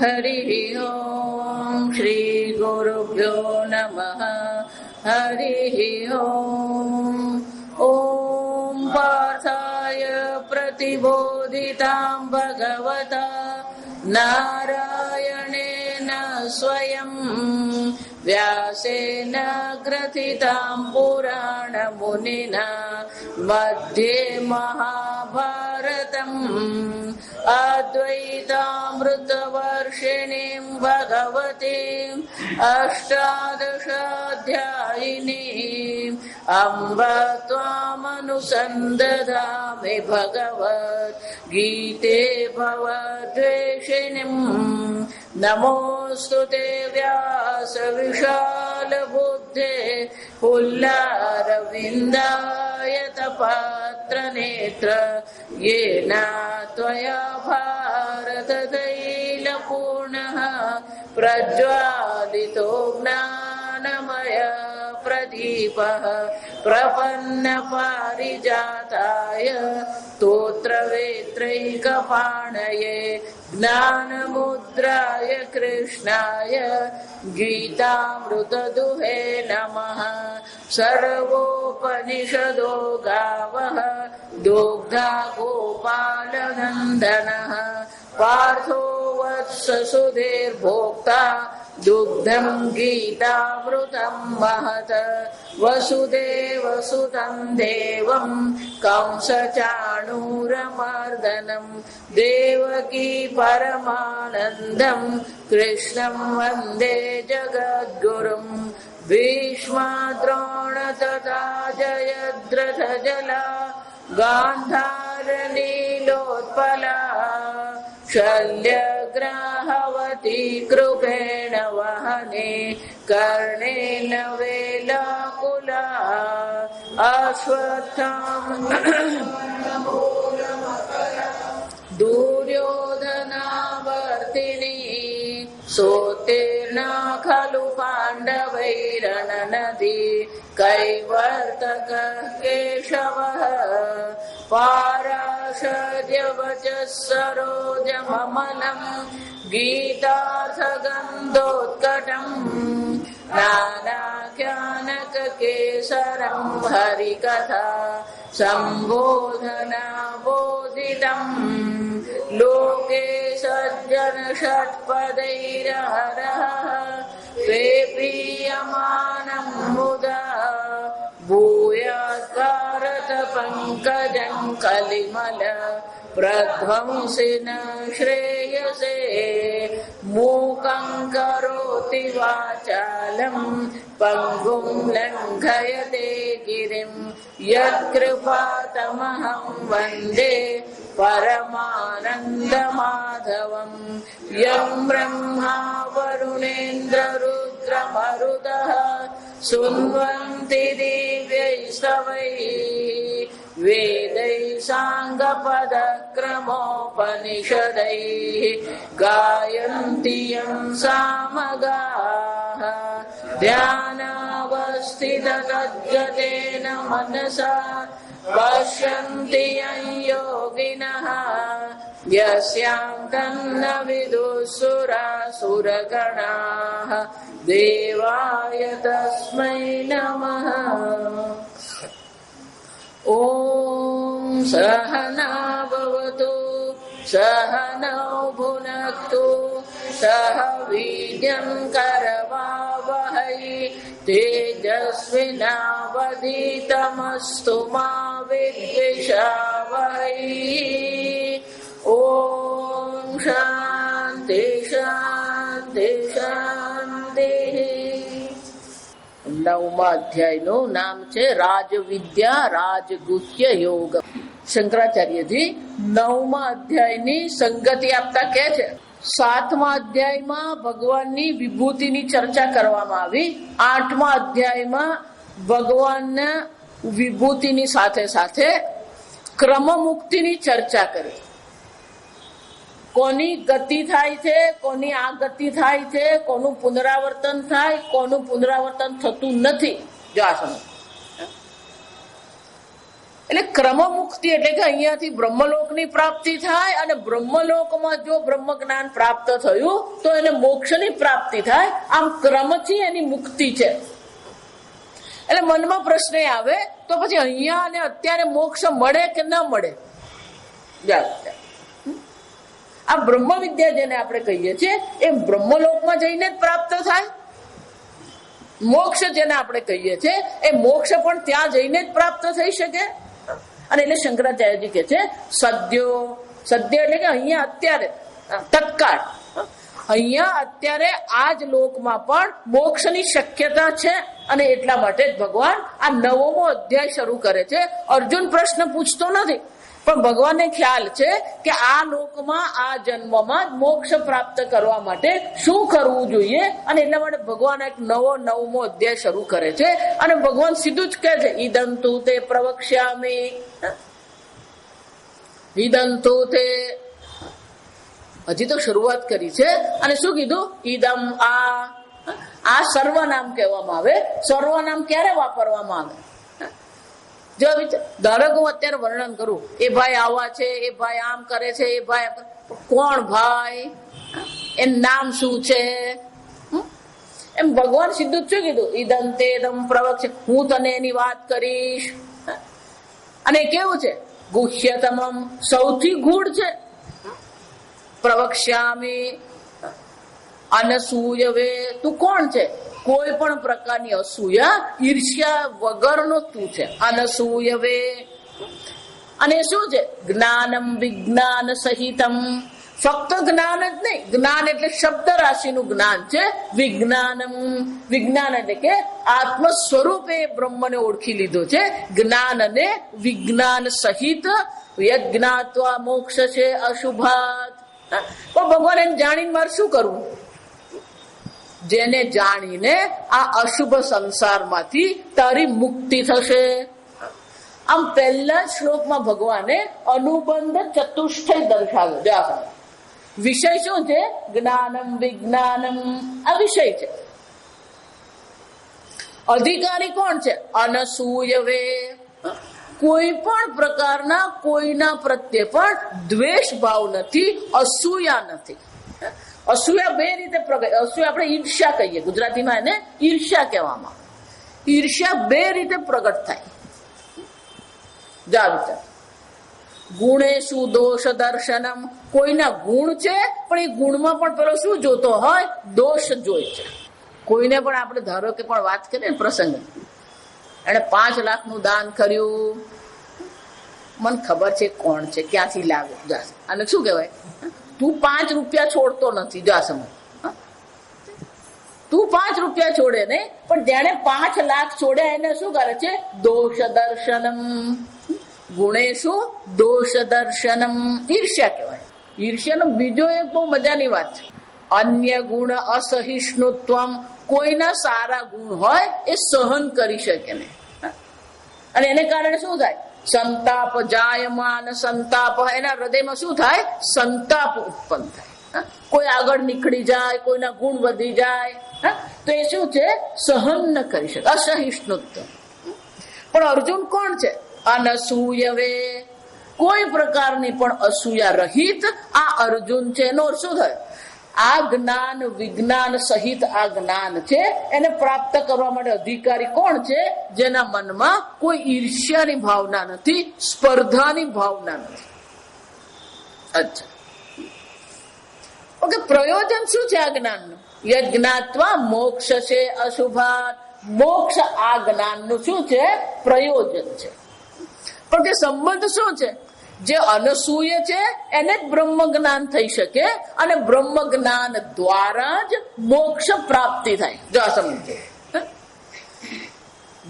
हरिः ओम् श्री गुरुभ्यो नमः हरिः ओम् ॐ पार्थाय प्रतिबोधितां भगवता नारायणेन स्वयं व्यासेन ग्रथितां पुराणमुनिना मध्ये महाभारतम् अद्वैतामृतवर्षिणीं भगवतीम् अष्टादशाध्यायिनीम् अम्ब त्वामनुसन्दधामि भगवद्गीते भवद्वेषिणीम् नमोऽस्तु ते व्यासविशालबुद्धे पुल्लारविन्दायतपात्रनेत्र येन त्वया भारततैलपूर्णः प्रज्वालितो ज्ञानमय प्रदीपः प्रपन्नपारिजाताय स्तोत्रवेत्रैकपाणये ज्ञानमुद्राय कृष्णाय गीतामृतदुहे नमः। सर्वोपनिषदो गावः दुग्धा गोपालनन्दनः पार्थो वत्स सुधीर्भोक्ता दुग्धं गीतामृतं महत् वसुदेवसुतं देवं कंसचाणूरमर्दनं देवकी परमानन्दं कृष्णं वन्दे जगद्गुरुं भीष्मद्रोण तथा जयद्रथजला गान्धारनीलोत्पला शल्यग्राहवती कृपेण वहने कर्णेन वेलाकुला अश्वत्थामा दुर्योधनावर्तिनी सोत्तीर्णा खलु पाण्डवैरणनदी कैवर्तकः केशवः पाराशर्यवचः सरोजममलम् गीतार्थगन्धोत्कटम् नानाख्यानककेसरम् हरिकथा सम्बोधनाबोधितम् लोके सज्जन षट्पदैरहरः प्रीयमाणं मुदा भूयात् भारत पङ्कजं कलिमल प्रध्वंसिन श्रेयसे मूकं करोति वाचालं पङ्गुं लङ्घयते गिरिं यत्कृपातमहं वन्दे परमानन्दमाधवम् यं ब्रह्मा वरुणेन्द्ररुद्रमरुतः सुन्वन्ति दिव्यैस्तवैः वेदैः साङ्गपदक्रमोपनिषदैः गायन्ति यं सामगाः ध्यानावस्थिततद्गतेन मनसा पश्यन्ति यं योगिनः यस्यां तन्न विदुःसुरासुरगणाः देवाय तस्मै नमः। ॐ सहना भवतु सहनौ भुनक्तु सह वीर्यं करवावहै तेजस्विनावधीतमस्तु मा विद्विषावहै। ॐ शान्ति शान्ति शान्ति। 9મા અધ્યાયનું નામ છે રાજવિદ્યા રાજગુહ્ય યોગ. શંકરાચાર્યજી 9મા અધ્યાયની સંગતિ આપતા કે છે 7મા અધ્યાયમાં ભગવાનની વિભૂતિની ચર્ચા કરવામાં આવી. 8મા અધ્યાયમાં ભગવાનના વિભૂતિની સાથે સાથે ક્રમ મુક્તિની ચર્ચા કરી. કોની ગતિ થાય છે, કોની આ ગતિ થાય છે, કોનું પુનરાવર્તન થાય, કોનું પુનરાવર્તન થતું નથી. જો આ સમજ એટલે ક્રમ મુક્તિ એટલે કે અહીંયાથી બ્રહ્મલોકની પ્રાપ્તિ થાય અને બ્રહ્મલોકમાં જો બ્રહ્મ જ્ઞાન પ્રાપ્ત થયું તો એને મોક્ષની પ્રાપ્તિ થાય. આમ ક્રમથી એની મુક્તિ છે. એટલે મનમાં પ્રશ્ન આવે તો પછી અહીંયા અને અત્યારે મોક્ષ મળે કે ન મળે? આ બ્રહ્મ વિદ્યા જેને આપણે કહીએ છીએ એ બ્રહ્મલોકમાં જઈને જ પ્રાપ્ત થાય. મોક્ષ જેને આપણે કહીએ છીએ એ મોક્ષ પણ ત્યાં જઈને જ પ્રાપ્ત થઈ શકે. અને એટલે શંકરાચાર્યજી કે છે સદ્ય એટલે કે અહીંયા અત્યારે તત્કાળ અહીંયા અત્યારે આ જ લોકમાં પણ મોક્ષની શક્યતા છે. અને એટલા માટે જ ભગવાન આ 9મો અધ્યાય શરૂ કરે છે. અર્જુન પ્રશ્ન પૂછતો નથી, પણ ભગવાનને ખ્યાલ છે કે આ લોકમાં આ જન્મમાં જ મોક્ષ પ્રાપ્ત કરવા માટે શું કરવું જોઈએ. અને એટલા માટે ભગવાન એક 9મો અધ્યાય શરૂ કરે છે. અને ભગવાન સીધું જ કહે છે ઈદંતુ તે પ્રવક્ષ્યામિ, ઈદંતુ તે. હજી તો શરૂઆત કરી છે. અને શું કીધું? ઈદમ આ સર્વનામ કહેવામાં આવે. સર્વનામ ક્યારે વાપરવામાં આવે? જો ધારો કે હું અત્યારે વર્ણન કરું, એ ભાઈ આવા છે, એ ભાઈ આમ કરે છે, એ ભાઈ કોણ ભાઈ, એનું નામ શું છે? એમ ભગવાન સીધું જ શું કીધું? ઈદમ તે દમ પ્રવક્ષ્ય, હું તને એની વાત કરીશ. અને કેવું છે? ગુહ્યતમમ, સૌથી ગૂઢ છે. પ્રવક્ષ્યામિ અનસૂયવે, તું કોણ છે? કોઈ પણ પ્રકારની અસૂયા ઈર્ષ્યા વગરનો તું છે. અનસૂયવે. અને શું છે? જ્ઞાનમ વિજ્ઞાન સહિતમ, ફક્ત જ્ઞાન જ નહીં, જ્ઞાન એટલે શબ્દ રાશિનું જ્ઞાન છે. વિજ્ઞાનમ, વિજ્ઞાન એટલે કે આત્મ સ્વરૂપે બ્રહ્મને ઓળખી લીધો છે. જ્ઞાન અને વિજ્ઞાન સહિત યજ્ઞાત્વા મોક્ષ છે અશુભાત. પણ ભગવાન એને જાણીને મારે શું કરવું? જેને જાણીને આ અશુભ સંસારમાંથી તારી મુક્તિ થશે. આમ પહેલા શ્લોકમાં ભગવાને અનુબંધ ચતુષ્ટય દર્શાવ્યો. વિષય શું છે? જ્ઞાનમ વિજ્ઞાનમ, આ વિષય છે. અધિકારી કોણ છે? અનસૂયવે, કોઈ પણ પ્રકારના કોઈના પ્રત્યે પણ દ્વેષ ભાવ નથી, અસૂયા નથી. અસૂયા બે રીતે પ્રગટ. અસૂયા આપણે ઈર્ષ્યા કહીએ, ગુજરાતીમાં એને ઈર્ષ્યા કહેવામાં આવે. ઈર્ષ્યા બે રીતે પ્રગટ થાય. જા વિચાર. ગુણેશુ દોષ દર્શનમ, કોઈના ગુણ છે પણ એ ગુણમાં પણ પેલો શું જોતો હોય? દોષ જોઈ છે. કોઈને પણ આપણે ધારો કે પણ વાત કરીએ ને પ્રસંગ, એને 5 લાખનું દાન કર્યું, મને ખબર છે કોણ છે, ક્યાંથી લાવ્યો, જા. અને શું કહેવાય? તું 5 રૂપિયા છોડતો નથી. જા સમજ, તું 5 રૂપિયા છોડે નહીં, પણ જેને 5 લાખ છોડ્યા એને શું કરે છે? દોષ દર્શનમ. ગુણેશુ દોષ દર્શનમ, ઈર્ષ્યા કહેવાય. ઈર્ષ્યાનો બીજો એક બહુ મજાની વાત છે, અન્ય ગુણ અસહિષ્ણુત્વમ, કોઈના સારા ગુણ હોય એ સહન કરી શકે નહીં. અને એને કારણે શું થાય? સંતાપ જાયમાન સંતાપ, એના હૃદયમાં શું થાય? સંતાપ ઉત્પન્ન થાય. કોઈ આગળ નીકળી જાય, કોઈના ગુણ વધી જાય, તો એ શું છે? સહન ન કરી શકે, અસહિષ્ણુત્વ. પણ અર્જુન કોણ છે? અનસૂયવે, કોઈ પ્રકારની પણ અસૂયા રહિત આ અર્જુન છે. એનો શું થાય? આ જ્ઞાન વિજ્ઞાન સહિત આ જ્ઞાન છે, એને પ્રાપ્ત કરવા માટે અધિકારી કોણ છે? જેના મનમાં કોઈ ઈર્ષ્યાની ભાવના નથી, સ્પર્ધાની ભાવના નથી. અચ્છા, ઓકે. પ્રયોજન શું છે આ જ્ઞાનનું? યજ્ઞાત્વા મોક્ષ છે અશુભાત. મોક્ષ આ જ્ઞાનનું શું છે? પ્રયોજન છે. પણ તે સંબંધ શું છે? જે અનસૂય છે એને જ બ્રહ્મ જ્ઞાન થઈ શકે, અને બ્રહ્મ જ્ઞાન દ્વારા જ મોક્ષ પ્રાપ્તિ થાય. જો આ સમજો,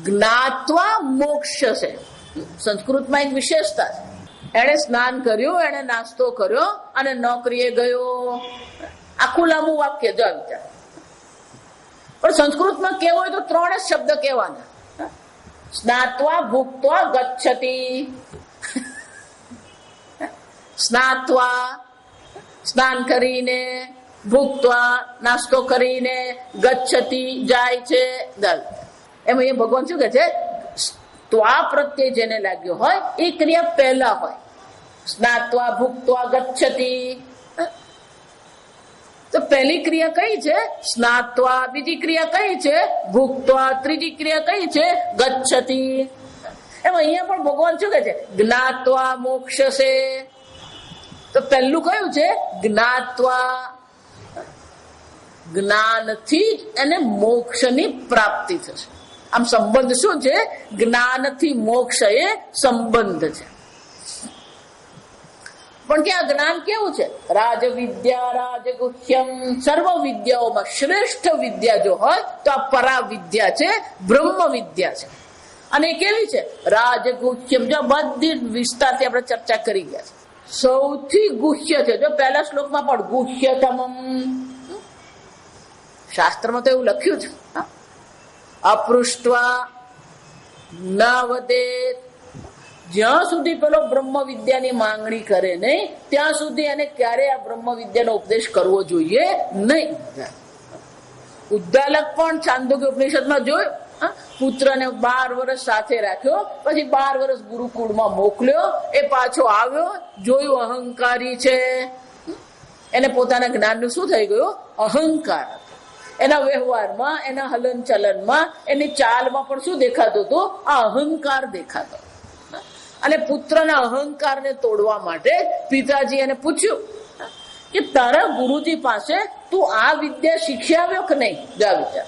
જ્ઞાત્વા મોક્ષ છે. સંસ્કૃતમાં એક વિશેષતા છે. એને સ્નાન કર્યું, એને નાસ્તો કર્યો અને નોકરીએ ગયો. આખું લાંબુ વાક્ય, જો વિચાર. પણ સંસ્કૃતમાં કેવું હોય તો 3 જ શબ્દ કહેવાના: સ્નાત્વા ભુક્ત્વા ગચ્છતિ. સ્નાત્વા, સ્નાન કરીને, ભુક્ત્વા, નાસ્તો કરીને, ગચ્છતિ, જાય છે. એમાં એ ભગવાન શું કહે છે? તો આ પ્રત્યે જેને લાગ્યો હોય એ ક્રિયા પહેલા હોય. સ્નાત્વા ભુક્ત્વા ગચ્છતિ, તો પહેલી ક્રિયા કઈ છે? સ્નાત્વા. બીજી ક્રિયા કઈ છે? ભુક્ત્વા. ત્રીજી ક્રિયા કઈ છે? ગચ્છતિ. એમ અહીંયા પણ ભગવાન શું કહે છે? જ્ઞાત્વા મોક્ષસે. તો પહેલું કયું છે? જ્ઞાત્વા. જ્ઞાનથી એને મોક્ષની પ્રાપ્તિ થશે. આમ સંબંધ શું છે? જ્ઞાનથી મોક્ષ એ સંબંધ છે. પણ કે આ જ્ઞાન કેવું છે? રાજવિદ્યા રાજગુહ્યમ. સર્વ વિદ્યાઓમાં શ્રેષ્ઠ વિદ્યા જો હોય તો આ પરા વિદ્યા છે, બ્રહ્મ વિદ્યા છે. અને કેવી છે? રાજગુહ્યમ. જો બધી વિસ્તારથી આપણે ચર્ચા કરી ગયા છે. સૌથી ગુહ્ય છે. જો પહેલા શ્લોકમાં પણ ગુહ્યતમમ, શાસ્ત્રમાં તો એવું લખ્યું છે, અપૃષ્ટવા ન વદેત. જ્યાં સુધી પેલો બ્રહ્મ વિદ્યાની માંગણી કરે નહીં ત્યાં સુધી એને ક્યારે આ બ્રહ્મ વિદ્યાનો ઉપદેશ કરવો જોઈએ નહીં. ઉદ્દાલક પણ છાંદોગ્ય ઉપનિષદમાં જોયું, પુત્રને 12 વર્ષ સાથે રાખ્યો, પછી 12 વર્ષ ગુરુકુળમાં મોકલ્યો, એ પાછો આવ્યો, જોયું અહંકારી છે, એને પોતાના જ્ઞાનનું શું થઈ ગયું? અહંકાર. એના વ્યવહારમાં, એના હલન ચલનમાં, એની ચાલમાં પણ શું દેખાતું હતું? આ અહંકાર દેખાતો. અને પુત્રના અહંકારને તોડવા માટે પિતાજી એને પૂછ્યું કે તારા ગુરુજી પાસે તું આ વિદ્યા શીખી આવ્યો કે નહીં? જા વિચાર.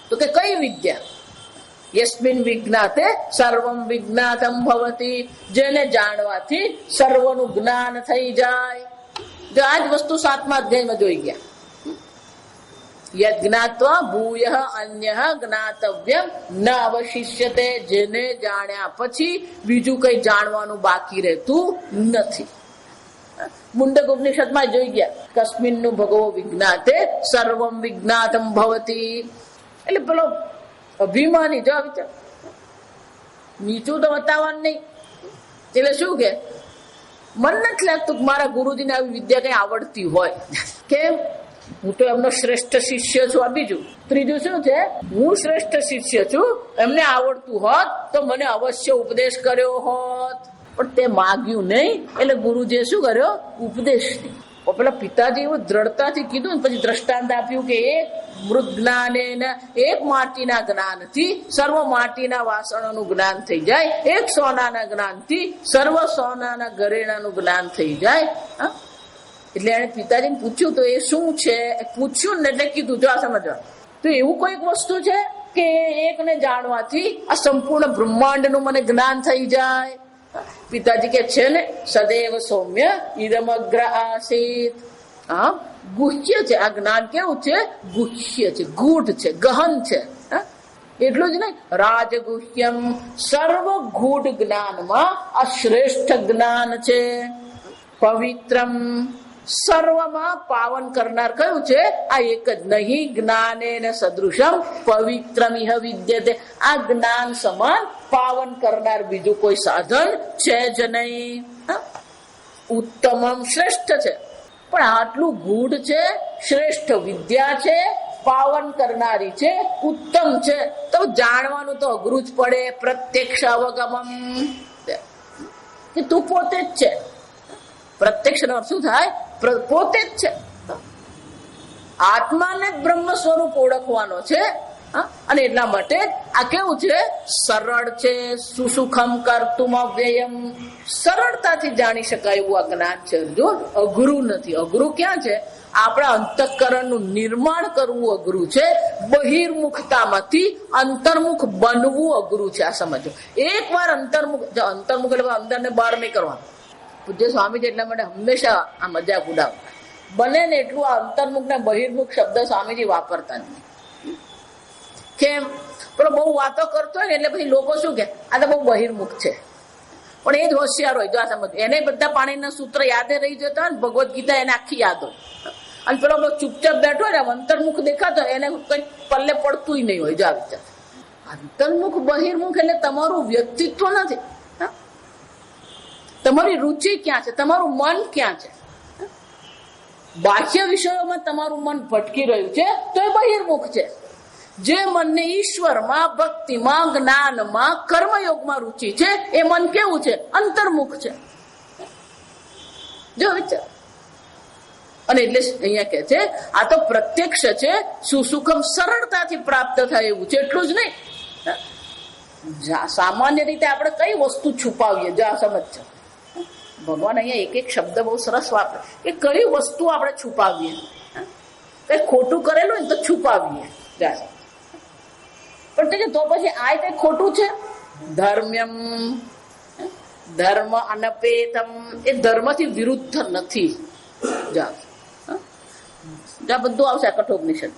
તો કે કઈ વિદ્યા? યસ્મિન વિજ્ઞાતે સર્વમ વિજ્ઞાતમ ભવતી. જેને જાણવાથી સર્વનું જ્ઞાન થઈ જાય. જો આ જ વસ્તુ 7મા અધ્યાયમાં જોઈ ગયા. યદ જ્ઞાત્વા ભૂયઃ અન્યઃ જ્ઞાતવ્યમ ન અવશિષ્યતે. જેને જાણ્યા પછી બીજું કઈ જાણવાનું બાકી રહેતું નથી. મુંડક ઉપનિષદમાં જોઈ ગયા, કસ્મિન્નું ભગવો વિજ્ઞાતે સર્વમ વિજ્ઞાતમ ભવતી. એટલે પેલો અભિમાની, જો વિચાર, નીચું તો બતાવવાનું નહીં. એટલે શું કે મન નથી લાગતું કે મારા ગુરુજીને આવી વિદ્યા કઈ આવડતી હોય. કેમ? હું તો એમનો શ્રેષ્ઠ શિષ્ય છું. આ બીજું. ત્રીજું શું છે? હું શ્રેષ્ઠ શિષ્ય છું, એમને આવડતું હોત તો મને અવશ્ય ઉપદેશ કર્યો હોત. પણ તે માગ્યું નહીં, એટલે ગુરુજીએ શું કર્યો? ઉપદેશ નહીં. પેલા પિતાજી એવું દ્રઢતાથી કીધું, પછી દ્રષ્ટાંત આપ્યું કે એક મૃત જ્ઞાને, એક માટીના જ્ઞાનથી સર્વ માટીના વાસણોનું જ્ઞાન થઈ જાય, એક સોનાના જ્ઞાનથી સર્વ સોનાના ઘરેણાનું જ્ઞાન થઈ જાય. એટલે એને પિતાજીને પૂછ્યું, તો એ શું છે? પૂછ્યું ને એટલે કીધું, જો આ સમજવા. તો એવું કોઈક વસ્તુ છે કે એકને જાણવાથી આ સંપૂર્ણ બ્રહ્માંડનું મને જ્ઞાન થઈ જાય? પિતાજી કે છે ને, સદૈવ સૌમ્ય ઇદમગ્ર આસીત. હા, ગુહ્ય છે આ જ્ઞાન. કેવું છે? ગુહ્ય છે, ગૂઢ છે, ગહન છે. એટલું જ નહીં, રાજગુહ્યમ. સર્વ ગૂઢ જ્ઞાનમાં આ શ્રેષ્ઠ જ્ઞાન છે. પવિત્રમ. સર્વમાં પાવન કરનાર કયું છે? આ એક જ. નહીં જ્ઞાને સદૃશમ પવિત્રમિહ વિદ્યતે. આ જ્ઞાન સમાન પાવન કરનાર બીજું કોઈ સાધન છે જ નહીં. ઉત્તમમ, શ્રેષ્ઠ છે. પણ આટલું ગૂઢ છે, શ્રેષ્ઠ વિદ્યા છે, પાવન કરનારી છે, ઉત્તમ છે, તો જાણવાનું તો અઘરું જ પડે. પ્રત્યક્ષ અવગમમ, કે તું પોતે જ છે. પ્રત્યક્ષ નો અર્થ શું થાય? પોતે જ છે. આત્માને જ બ્રહ્મ સ્વરૂપ ઓળખવાનો છે. અને એટલા માટે આ કેવું છે? સરળ છે. સુસુખમ કર્તુમ અવ્યયમ. સરળતાથી જાણી શકાય એવું આ જ્ઞાન છે. જો અઘરું નથી. અઘરું ક્યાં છે? આપણા અંતઃકરણનું નિર્માણ કરવું અઘરું છે. બહિર્મુખતામાંથી અંતર્મુખ બનવું અઘરું છે. આ સમજો. એક વાર અંતર્મુખ એટલે અંદર ને બહાર નહીં કરવાનું. પૂજ્ય સ્વામીજી એટલા માટે હંમેશા આ મજાક ઉડાવતા. બને ને એટલું આ અંતર્મુખ ને બહિર્મુખ શબ્દ સ્વામીજી વાપરતા નથી. કેમ? પેલો બહુ વાતો કરતો હોય ને એટલે પછી લોકો શું કે આ તો બહુ બહિર્મુખ છે. પણ એ જ હોશિયાર હોય. જો આ સમજ, એને બધા પાણીના સૂત્ર યાદે રહી જતા હોય, ભગવદ્ ગીતા એને આખી યાદ હોય. અને પેલો ચૂપચાપ બેઠો હોય ને, અંતર્મુખ દેખાતો હોય, એને કઈ પલ્લે પડતું નહીં હોય. જો આ વિચાર, અંતર્મુખ બહિર્મુખ એટલે તમારું વ્યક્તિત્વ નથી. તમારી રુચિ ક્યાં છે? તમારું મન ક્યાં છે? બાહ્ય વિષયોમાં તમારું મન ભટકી રહ્યું છે તો એ બહિર્મુખ છે. જે મનને ઈશ્વરમાં, ભક્તિમાં, જ્ઞાનમાં, કર્મયોગમાં રુચિ છે એ મન કેવું છે? અંતર્મુખ છે. જો વિચાર. અને એટલે અહીંયા કે છે આ તો પ્રત્યક્ષ છે, સુસુખમ સરળતાથી પ્રાપ્ત થાય એવું છે, એટલું જ નહીં. સામાન્ય રીતે આપણે કઈ વસ્તુ છુપાવીએ? જો આ સમજ છે. ભગવાન અહીંયા એક એક શબ્દ બહુ સરસ વાપરે કે કઈ વસ્તુ આપણે છુપાવીએ. કઈ ખોટું કરેલું ને તો છુપાવીએ. પણ તો પછી આ કઈ ખોટું છે? ધર્મ્યમ, ધર્મ અનપેતમ, એ ધર્મથી વિરુદ્ધ નથી. બધું આવશે કઠોપનિષદ.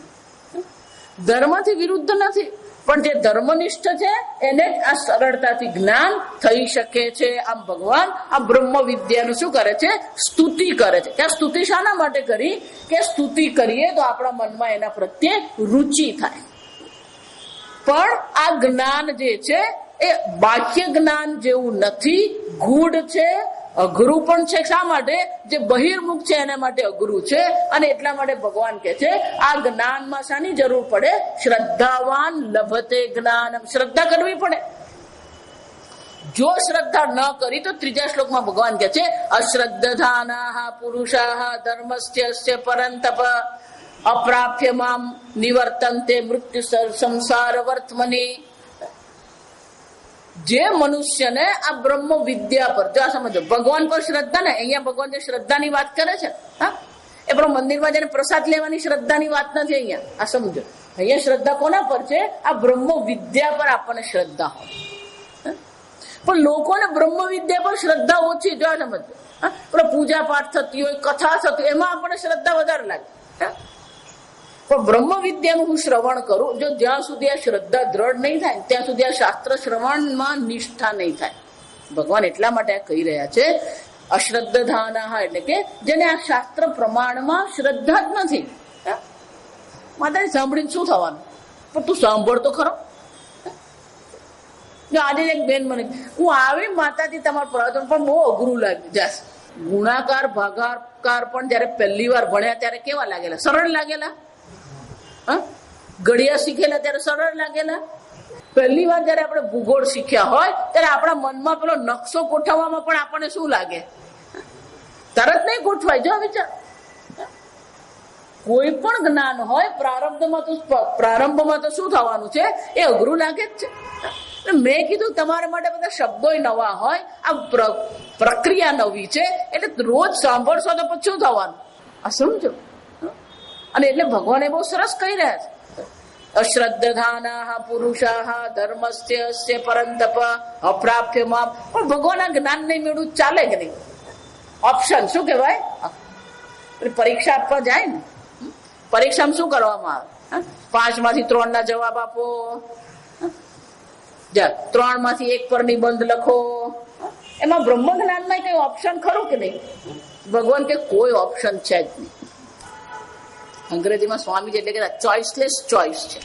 ધર્મથી વિરુદ્ધ નથી, પણ જે ધર્મનિષ્ઠ છે એને આ સરળતાથી જ્ઞાન થઈ શકે છે. આમ ભગવાન આ બ્રહ્મ વિદ્યાનું શું કરે છે? સ્તુતિ કરે છે. ત્યાં સ્તુતિ શાના માટે કરી? કે સ્તુતિ કરીએ તો આપણા મનમાં એના પ્રત્યે રુચિ થાય. પણ આ જ્ઞાન જે છે એ બાહ્ય જ્ઞાન જેવું નથી, ગૂઢ છે, અઘરું પણ છે. શા માટે? જે બહિર્મુખ છે એના માટે અઘરું છે. અને એટલા માટે ભગવાન કે છે આ જ્ઞાનમાં શાની જરૂર પડે? શ્રદ્ધાવાન લભતે જ્ઞાનમ. શ્રદ્ધા કરવી પડે. જો શ્રદ્ધા ન કરી તો ત્રીજા શ્લોકમાં ભગવાન કે છે અશ્રદ્ધાનાઃ પુરુષાઃ ધર્મસ્ય પરંતપ અપ્રાપ્ય મામ નિવર્તન્તે મૃત્યુ સંસાર વર્તમની. જે મનુષ્યને આ બ્રહ્મ વિદ્યા પર, જો સમજો, ભગવાન પર શ્રદ્ધા ને, અહીંયા ભગવાન જે શ્રદ્ધાની વાત કરે છે એ પણ મંદિરમાં જઈને પ્રસાદ લેવાની શ્રદ્ધાની વાત નથી. અહીંયા આ સમજો, અહીંયા શ્રદ્ધા કોના પર છે? આ બ્રહ્મ વિદ્યા પર આપણને શ્રદ્ધા હોય. પણ લોકોને બ્રહ્મ વિદ્યા પર શ્રદ્ધા ઓછી. જો સમજો, પૂજા પાઠ થતી હોય, કથા થતી હોય, એમાં આપણને શ્રદ્ધા વધારે લાગે. પણ બ્રહ્મ વિદ્યાનું હું શ્રવણ કરું, જો જ્યાં સુધી આ શ્રદ્ધા દ્રઢ નહીં થાય ત્યાં સુધી આ શાસ્ત્ર શ્રવણમાં નિષ્ઠા નહીં થાય. ભગવાન એટલા માટે આ કહી રહ્યા છે અશ્રદ્ધાનાઃ, એટલે કે જેને આ શાસ્ત્ર પ્રમાણમાં શ્રદ્ધા જ નથી. માતાજી સાંભળીને શું થવાનું? પણ તું સાંભળતો ખરો. આજે એક બેન મને, હું આવી માતાજી તમારા પ્રવચન પણ બહુ અઘરું લાગ્યું. જાસ ગુણાકાર ભાગાકાર પણ જયારે પહેલી વાર ભણ્યા ત્યારે કેવા લાગેલા? સરળ લાગેલા. ઘડિયા શીખેલા ત્યારે સરળ લાગેલા. પહેલી વાર જયારે આપણે ભૂગોળ શીખ્યા હોય ત્યારે આપણા મનમાં પેલો નકશો ગોઠવવામાં પણ આપણને શું લાગે? તરત નહીં ગોઠવાય. જો વિચાર, કોઈ પણ જ્ઞાન હોય પ્રારંભમાં તો શું થવાનું છે? એ અઘરું લાગે જ છે. મેં કીધું તમારા માટે બધા શબ્દો નવા હોય, આ પ્રક્રિયા નવી છે, એટલે રોજ સાંભળશો તો પછી શું થવાનું? આ સમજો. અને એટલે ભગવાન બહુ સરસ કહી રહ્યા છે અશ્રદ્ધાનાઃ પુરુષાઃ ધર્મસ્ય પરંતપ અપ્રાપ્ય મામ. પણ ભગવાન આ જ્ઞાન નહીં મેળવું ચાલે કે નહીં? ઓપ્શન શું કહેવાય? પરીક્ષા આપવા જાય ને, પરીક્ષામાં શું કરવામાં આવે? 5 માંથી 3 ના જવાબ આપો, 3 માંથી 1 પર નિબંધ લખો. એમાં બ્રહ્મ જ્ઞાનમાં કઈ ઓપ્શન ખરું કે નહીં? ભગવાન કે કોઈ ઓપ્શન છે જ નહીં. અંગ્રેજીમાં સ્વામી એટલે કે ચોઇસલેસ ચોઇસ છે,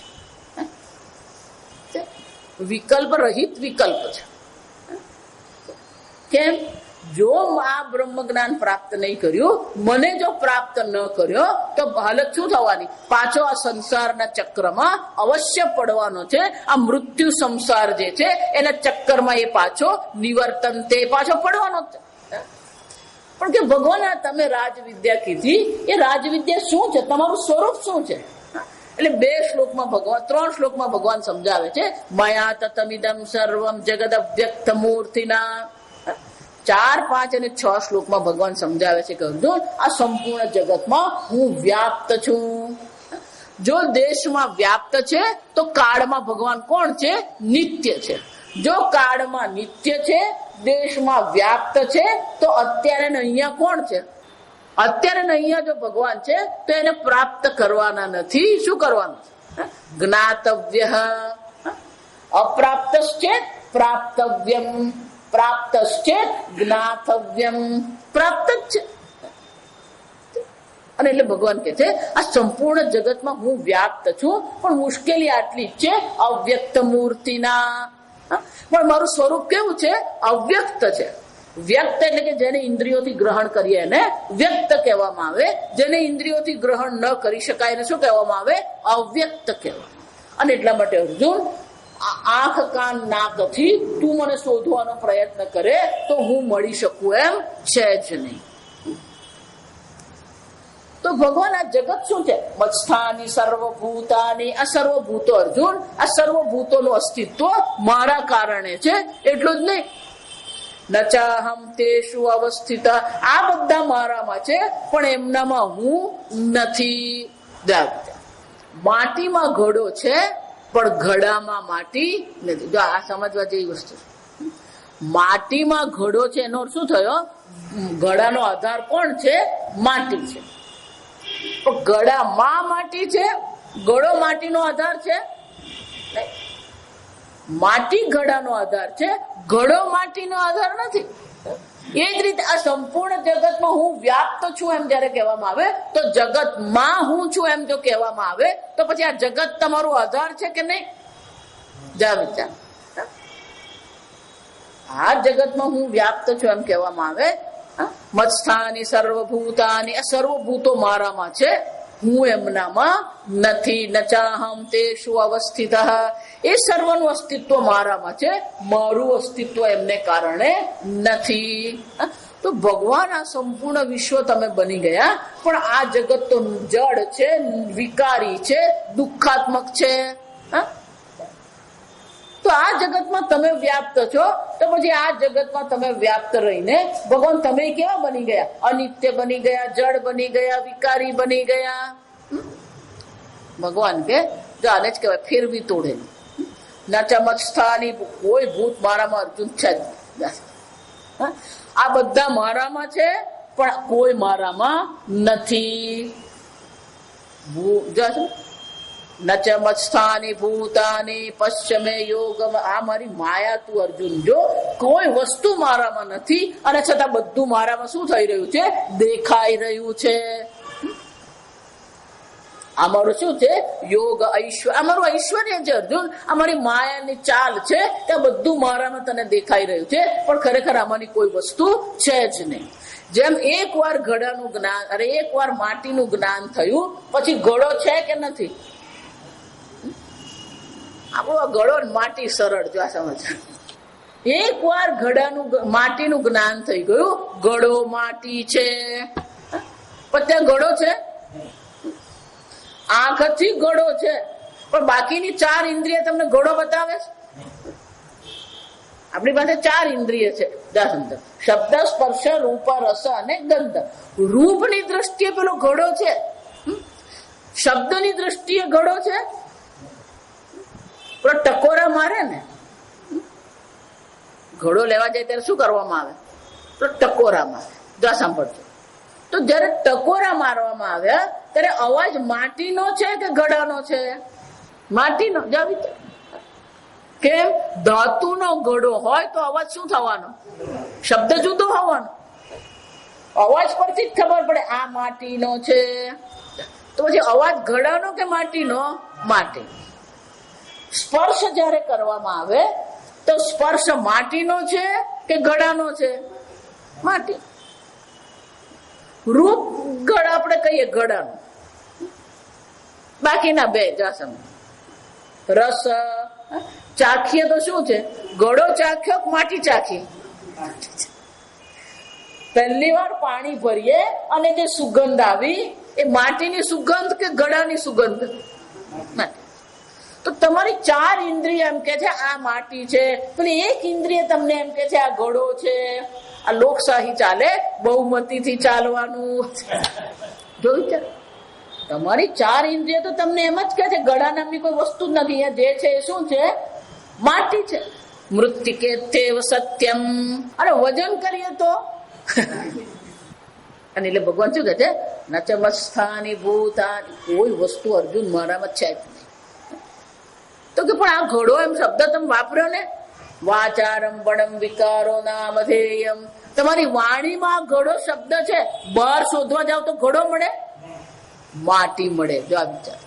વિકલ્પ રહિત વિકલ્પ છે. કેમ? જો આ બ્રહ્મ જ્ઞાન પ્રાપ્ત નહીં કર્યું, મને જો પ્રાપ્ત ન કર્યો તો હાલત શું થવાની? પાછો આ સંસારના ચક્રમાં અવશ્ય પડવાનો છે. આ મૃત્યુ સંસાર જે છે એના ચક્કરમાં એ પાછો નિવર્તન તે પાછો પડવાનો છે. પણ કે ભગવાન તમે રાજવિદ્યા કીધી, એ રાજવિદ્યા શું છે? તમારું સ્વરૂપ શું છે? એટલે 2 શ્લોકમાં ભગવાન, 3 શ્લોકમાં ભગવાન સમજાવે છે મયા તતમિદમ સર્વમ જગદ અવ્યક્ત મૂર્તિના. 4, 5 અને 6 શ્લોકમાં ભગવાન સમજાવે છે કે અર્જુન, આ સંપૂર્ણ જગતમાં હું વ્યાપ્ત છું. જો દેશમાં વ્યાપ્ત છે તો કાળમાં ભગવાન કોણ છે? નિત્ય છે. જો કાળમાં નિત્ય છે, દેશમાં વ્યાપ્ત છે, તો અત્યારે અહીંયા કોણ છે? અત્યારે અહીંયા જો ભગવાન છે તો એને પ્રાપ્ત કરવાના નથી. શું કરવાનું? જ્ઞાતવ્ય. અપ્રાપ્તશ્ચેત પ્રાપ્તવ્યમ, પ્રાપ્તશ્ચેત જ્ઞાતવ્યમ. પ્રાપ્ત જ છે. અને એટલે ભગવાન કે છે આ સંપૂર્ણ જગતમાં હું વ્યાપ્ત છું, પણ મુશ્કેલી આટલી જ છે અવ્યક્ત મૂર્તિના. પણ મારું સ્વરૂપ કેવું છે? અવ્યક્ત છે. વ્યક્ત એટલે કે જેને ઇન્દ્રિયોથી ગ્રહણ કરીએ એને વ્યક્ત કહેવામાં આવે. જેને ઇન્દ્રિયોથી ગ્રહણ ન કરી શકાય એને શું કહેવામાં આવે? અવ્યક્ત કહેવામાં. અને એટલા માટે અર્જુન આંખ કાન નાકથી તું મને શોધવાનો પ્રયત્ન કરે તો હું મળી શકું એમ છે જ નહીં. તો ભગવાન આ જગત શું છે? મત્સ્થાની સર્વભૂતાની, આ સર્વભૂતો અર્જુન, આ સર્વભૂતોનું અસ્તિત્વ મારા કારણે છે એટલું જ નહીં. નચાહમ તેષુ અવસ્થિત, આ બધા મારામાં છે પણ એમનામાં હું નથી. માટીમાં ઘડો છે પણ ઘડામાં માટી નથી. જો આ સમજવા જેવી વસ્તુ, માટીમાં ઘડો છે એનો શું થયો? ઘડાનો આધાર કોણ છે? માટી છે. ઘડામાં માટી છે, ઘડો માટીનો આધાર છે. માટી ઘડાનો આધાર છે, ઘડો માટીનો આધાર નથી. એ જ રીતે આ સંપૂર્ણ જગતમાં હું વ્યાપ્ત છું એમ જયારે કહેવામાં આવે તો જગતમાં હું છું એમ જો કહેવામાં આવે તો પછી આ જગત તમારો આધાર છે કે નહીં? જા વિચાર. આ જગતમાં હું વ્યાપ્ત છું એમ કહેવામાં આવે, મત્સ્થાની સર્વભૂતાની, આ સર્વભૂતો મારામાં છે, હું એમનામાં નથી. નચાહમ તેષુ અવસ્થિત, એ સર્વનું અસ્તિત્વ મારામાં છે, મારું અસ્તિત્વ એમને કારણે નથી. તો ભગવાન આ સંપૂર્ણ વિશ્વ તમે બની ગયા પણ આ જગત તો જડ છે, વિકારી છે, દુઃખાત્મક છે. તો આ જગતમાં તમે વ્યાપ્ત છો તો પછી આ જગતમાં તમે વ્યાપ્ત રહીને ભગવાન તમે કેવા બની ગયા? અનિત્ય બની ગયા, જડ બની ગયા, વિકારી બની ગયા. ભગવાન કે જો આને જ કહેવાય ફેરવી તોડેલું. ના ચમત્સ્થાની, કોઈ ભૂત મારામાં અર્જુન છે જ. આ બધા મારામાં છે પણ કોઈ મારામાં નથી. નચ મત્સ્થાની ભૂતાની પશ્ચમે યોગમ, આ મારી માયા તું અર્જુન જો, કોઈ વસ્તુ મારામાં નથી અને છતાં બધું મારામાં શું થઈ રહ્યું છે? દેખાઈ રહ્યું છે. અમારું શું છે? યોગ ઐશ્વર્ય, અમારું ઐશ્વર્ય છે અર્જુન. અમારી માયાની ચાલ છે કે બધું મારામાં તને દેખાઈ રહ્યું છે પણ ખરેખર આમાંની કોઈ વસ્તુ છે જ નહીં. જેમ એક વાર ઘડાનું જ્ઞાન, અરે એક વાર માટીનું જ્ઞાન થયું પછી ઘડો છે કે નથી? આપણો ઘડો માટી સરળ, જો આ સમજ. એક વાર ઘડાનું માટીનું જ્ઞાન થઈ ગયું, ઘડો માટી છે પણ ત્યાં ઘડો છે? આંખથી ઘડો છે પણ બાકીની 4 ઇન્દ્રિય તમને ઘડો બતાવે છે? આપણી પાસે 4 ઇન્દ્રિય છે. શબ્દ, સ્પર્શ, રૂપ, રસ અને ગંધ. રૂપની દ્રષ્ટિએ પેલો ઘડો છે, શબ્દની દ્રષ્ટિએ ઘડો છે. પેલો ટકોરા મારે ને, ઘડો લેવા જાય ત્યારે શું કરવામાં આવે? તો ટકોરા મારે. જો સાંભળજો, તો જયારે ટકોરા મારવામાં આવ્યા ત્યારે અવાજ માટીનો છે કે ઘડાનો છે? માટીનો. કેમ? ધાતુનો ઘડો હોય તો અવાજ શું થવાનો? શબ્દ જુદો હોવાનો. અવાજ પરથી જ ખબર પડે આ માટીનો છે. તો પછી અવાજ ઘડાનો કે માટીનો? માટી. સ્પર્શ જયારે કરવામાં આવે તો સ્પર્શ માટીનો છે કે ઘડાનો છે? માટી. રૂપ ગળ આપણે કહીએ ઘડાનું, બાકીના બે જાસમ. રસ ચાખીએ તો શું છે? ઘડો ચાખ્યો, માટી ચાખી. પહેલી વાર પાણી ભરીએ અને જે સુગંધ આવી એ માટીની સુગંધ કે ઘડાની સુગંધ? તો તમારી 4 ઇન્દ્રિય એમ કે છે આ માટી છે, પેલી એક ઇન્દ્રિય તમને એમ કે છે આ ઘડો છે. આ લોકશાહી ચાલે, બહુમતીથી ચાલવાનું. જોયું? તમારી 4 ઇન્દ્રિય તો તમને એમ જ કે છે ઘડા નામની કોઈ વસ્તુ જ નથી. જે છે એ શું છે? માટી છે. મૃત્તિકે તેવ સત્યમ. અને વજન કરીએ તો અને એટલે ભગવાન શું કહે છે? નચમસ્થાની ભૂતાની, કોઈ વસ્તુ અર્જુન મારામાં છે જ નહીં. તો કે પણ આ ઘડો એમ શબ્દ તમે વાપર્યો ને, વાચારંભણમ વિકારો નામધેયમ. તમારી વાણીમાં ઘડો શબ્દ છે, બહાર શોધવા જાવ તો ઘડો મળે? માટી મળે. જો આ વિચાર.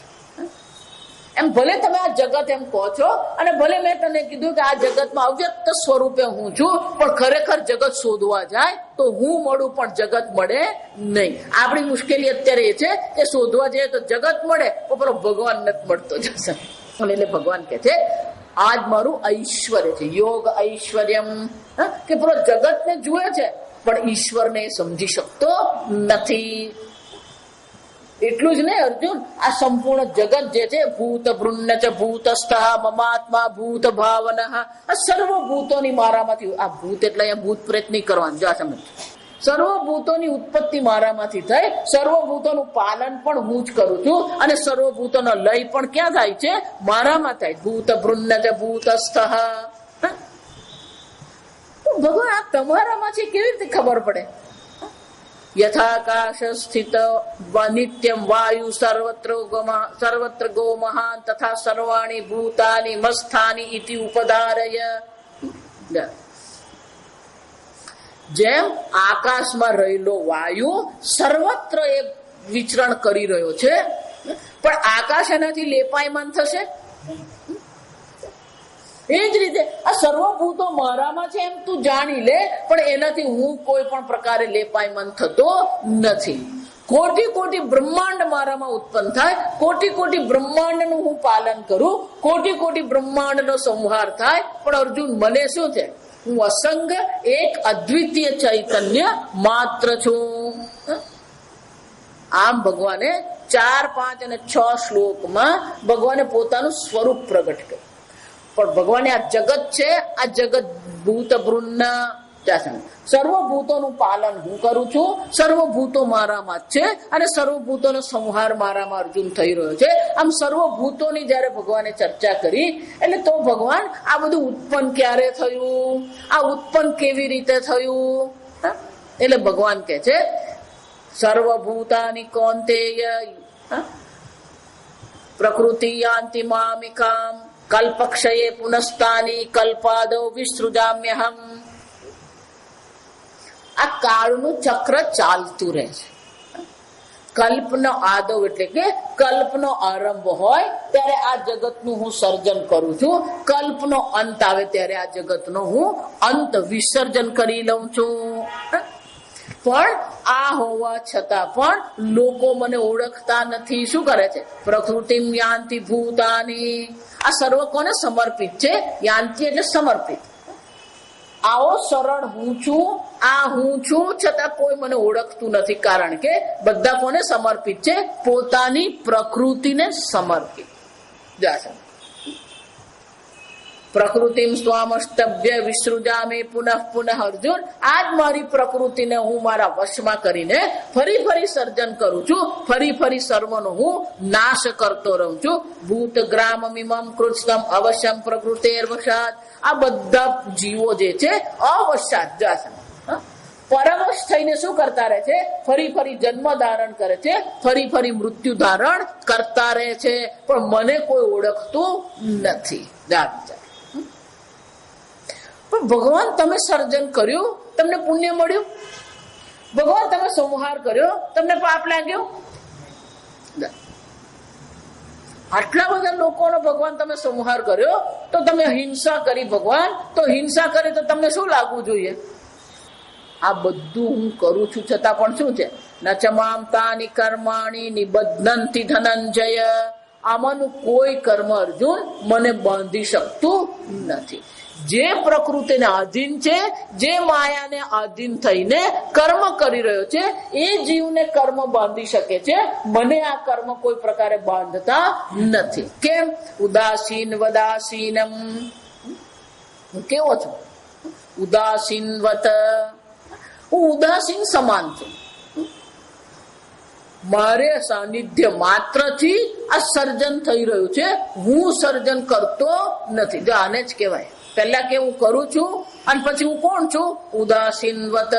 એમ ભલે તમે આ જગત એમ કહો છો અને ભલે મેં તને કીધું કે આ જગતમાં અવ્યક્ત સ્વરૂપે હું છું, પણ ખરેખર જગત શોધવા જાય તો હું મળું પણ જગત મળે નહીં. આપણી મુશ્કેલી અત્યારે એ છે કે શોધવા જઈએ તો જગત મળે પણ ભગવાન નથી મળતો. જશે એટલે ભગવાન કે છે આજ મારું ઐશ્વર્ય છે, યોગ ઐશ્વર્યમ, કે પૂરો જગતને જુએ છે પણ ઈશ્વરને સમજી શકતો નથી. એટલું જ નહીં અર્જુન, આ સંપૂર્ણ જગત જે છે, ભૂત ભૃન્ન ચ ભૂતસ્થ મમાત્મા ભૂત ભાવન, આ સર્વભૂતોની મારામાંથી, આ ભૂત એટલે અહીંયા ભૂત પ્રેત નહીં કરવાનું, જો આ સમજ, સર્વભૂતોની ઉત્પત્તિ મારામાંથી થઈ, સર્વભૂતોનું પાલન પણ હું જ કરું છું, અને સર્વભૂતોનો લય પણ ક્યાં થાય છે? મારામાં થાય. ભૂત ભૃન્ન ચ ભૂતસ્થ. ભગવાન આ તમારામાં છે કેવી રીતે ખબર પડે? યથાકાશ સ્થિત નિત્યમ વાયુ સર્વત્ર ગો મહાન તથા સર્વાણી ભૂતાની મસ્થાની ઇતિ ઉપધારય. જેમ આકાશમાં રહેલો વાયુ સર્વત્ર એ વિચરણ કરી રહ્યો છે, પણ આકાશ એનાથી લેપાયમાન થશે. એ જ રીતે આ સર્વભૂતો મારામાં છે એમ તું જાણી લે, પણ એનાથી હું કોઈ પણ પ્રકારે લેપાયમાન થતો નથી. કોટી કોટી બ્રહ્માંડ મારામાં ઉત્પન્ન થાય, કોટી કોટી બ્રહ્માંડનું હું પાલન કરું, કોટી કોટી બ્રહ્માંડનો સંહાર થાય, પણ અર્જુન મને શું છે? હું અસંગ એક અદ્વિતીય ચૈતન્ય માત્ર છું. આમ ભગવાને 4, 5 અને 6 શ્લોકમાં ભગવાને પોતાનું સ્વરૂપ પ્રગટ કર્યું. પણ ભગવાને આ જગત છે, આ જગત ભૂત ભૃન્ન સર્વભૂતોનું પાલન હું કરું છું, સર્વભૂતો મારામાં જ છે, અને સર્વભૂતોનો સંહાર મારામાં અર્જુન થઈ રહ્યો છે. આમ સર્વભૂતોની જયારે ભગવાને ચર્ચા કરી, એટલે તો ભગવાન આ બધું ઉત્પન્ન ક્યારે થયું, આ ઉત્પન્ન કેવી રીતે થયું, એટલે ભગવાન કે છે સર્વભૂતાની કૌંતેય પ્રકૃતિ યાન્તિ મામિકામ કલ્પક્ષયે પુનસ્તાની કલ્પાદો વિસૃજામ્યહમ. આ કાળનું ચક્ર ચાલતું રહે છે. કલ્પનો આદવ એટલે કે કલ્પનો આરંભ હોય ત્યારે આ જગતનું હું સર્જન કરું છું, કલ્પનો અંત આવે ત્યારે આ જગતનો હું અંત વિસર્જન કરી લઉં છું. પણ આ હોવા છતાં પણ લોકો મને ઓળખતા નથી. શું કરે છે? પ્રકૃતિમ યાન્તિ ભૂતાની. આ સર્વ કોને સમર્પિત છે? યાન્તિ એટલે સમર્પિત. આવો સરળ હું છું, આ હું છું, છતાં કોઈ મને ઓળખતું નથી. કારણ કે બધા કોને સમર્પિત છે? પોતાની પ્રકૃતિને સમર્પિત. પ્રકૃતિમ સ્વામસ્તભ્ય વિસૃજામે પુનઃ પુનઃ. અર્જુન, આજ મારી પ્રકૃતિને હું મારા વશમાં કરીને ફરી ફરી સર્જન કરું છું, ફરી ફરી સર્વનો હું નાશ કરતો રહું છું. ભૂત ગ્રામ મિમમ કૃષ્ણમ અવશ્યમ પ્રકૃતિર્વશાત. આ બધા જીવો જે છે અવશાત પરવશ થઈને શું કરતા રહે છે? ફરી ફરી જન્મ ધારણ કરે છે, ફરી ફરી મૃત્યુ ધારણ કરતા રહે છે, પણ મને કોઈ ઓળખતું નથી. પણ ભગવાન તમે સર્જન કર્યું, તમને પુણ્ય મળ્યું. ભગવાન તમે સંહાર કર્યો, તમને પાપ લાગ્યું. આટલા બધા લોકોનો ભગવાન તમે સંહાર કર્યો, તો તમે હિંસા કરી ભગવાન, તો હિંસા કરી તો તમને શું લાગવું જોઈએ? આ બધું હું કરું છું છતાં પણ શું છે? ન ચમામ તાની કર્માણી નિબધ્નંતિ ધનંજય. આમાંનું કોઈ કર્મ અર્જુન મને બાંધી શકતું નથી. જે પ્રકૃતિને આધીન છે, જે માયાને આધીન થઈને કર્મ કરી રહ્યો છે, એ જીવને કર્મ બાંધી શકે છે. મને આ કર્મ કોઈ પ્રકારે બાંધતા નથી. કેમ? ઉદાસીન વદાસીનમ. હું કેવો છું? ઉદાસીનવત. હું ઉદાસીન સમાન છું. મારે સાનિધ્ય માત્રથી આ સર્જન થઈ રહ્યું છે, હું સર્જન કરતો નથી. જો આને જ કહેવાય. પહેલા કે હું કરું છું અને પછી હું કોણ છું? ઉદાસીનવત.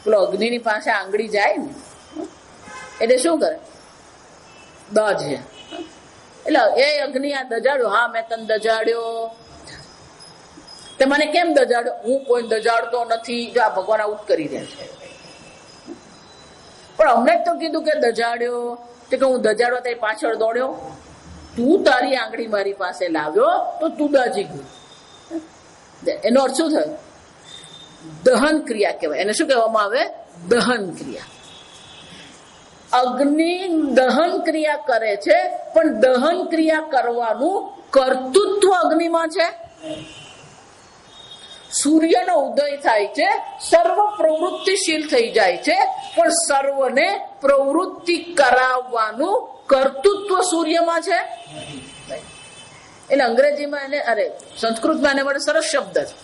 પેલો અગ્નિની પાસે આંગળી જાય ને એટલે શું કરે? દજ છે. એટલે એ અગ્નિ આ દજાડ્યો, હા મેં તને દજાડ્યો. તે મને કેમ દજાડ્યો? હું કોઈ દજાડતો નથી. જો આ ભગવાન આવું કરી રહ્યા છે. પણ અમને જ તો કીધું કે દજાડ્યો, કે હું દજાડવા તે પાછળ દોડ્યો. તું તારી આંગળી મારી પાસે લાવ્યો તો તું દાજી ગયું. એનો અર્થ શું થયો? દહન ક્રિયા કહેવાય. એને શું કહેવામાં આવે? દહન ક્રિયા. અગ્નિ દહન ક્રિયા કરે છે, પણ દહન ક્રિયા કરવાનું કર્તૃત્વ અગ્નિમાં છે. સૂર્યનો ઉદય થાય છે, સર્વ પ્રવૃત્તિશીલ થઈ જાય છે, પણ સર્વને પ્રવૃત્તિ કરાવવાનું કર્તૃત્વ સૂર્યમાં છે. એટલે અંગ્રેજીમાં સંસ્કૃતમાં એને માટે સરસ શબ્દ છે.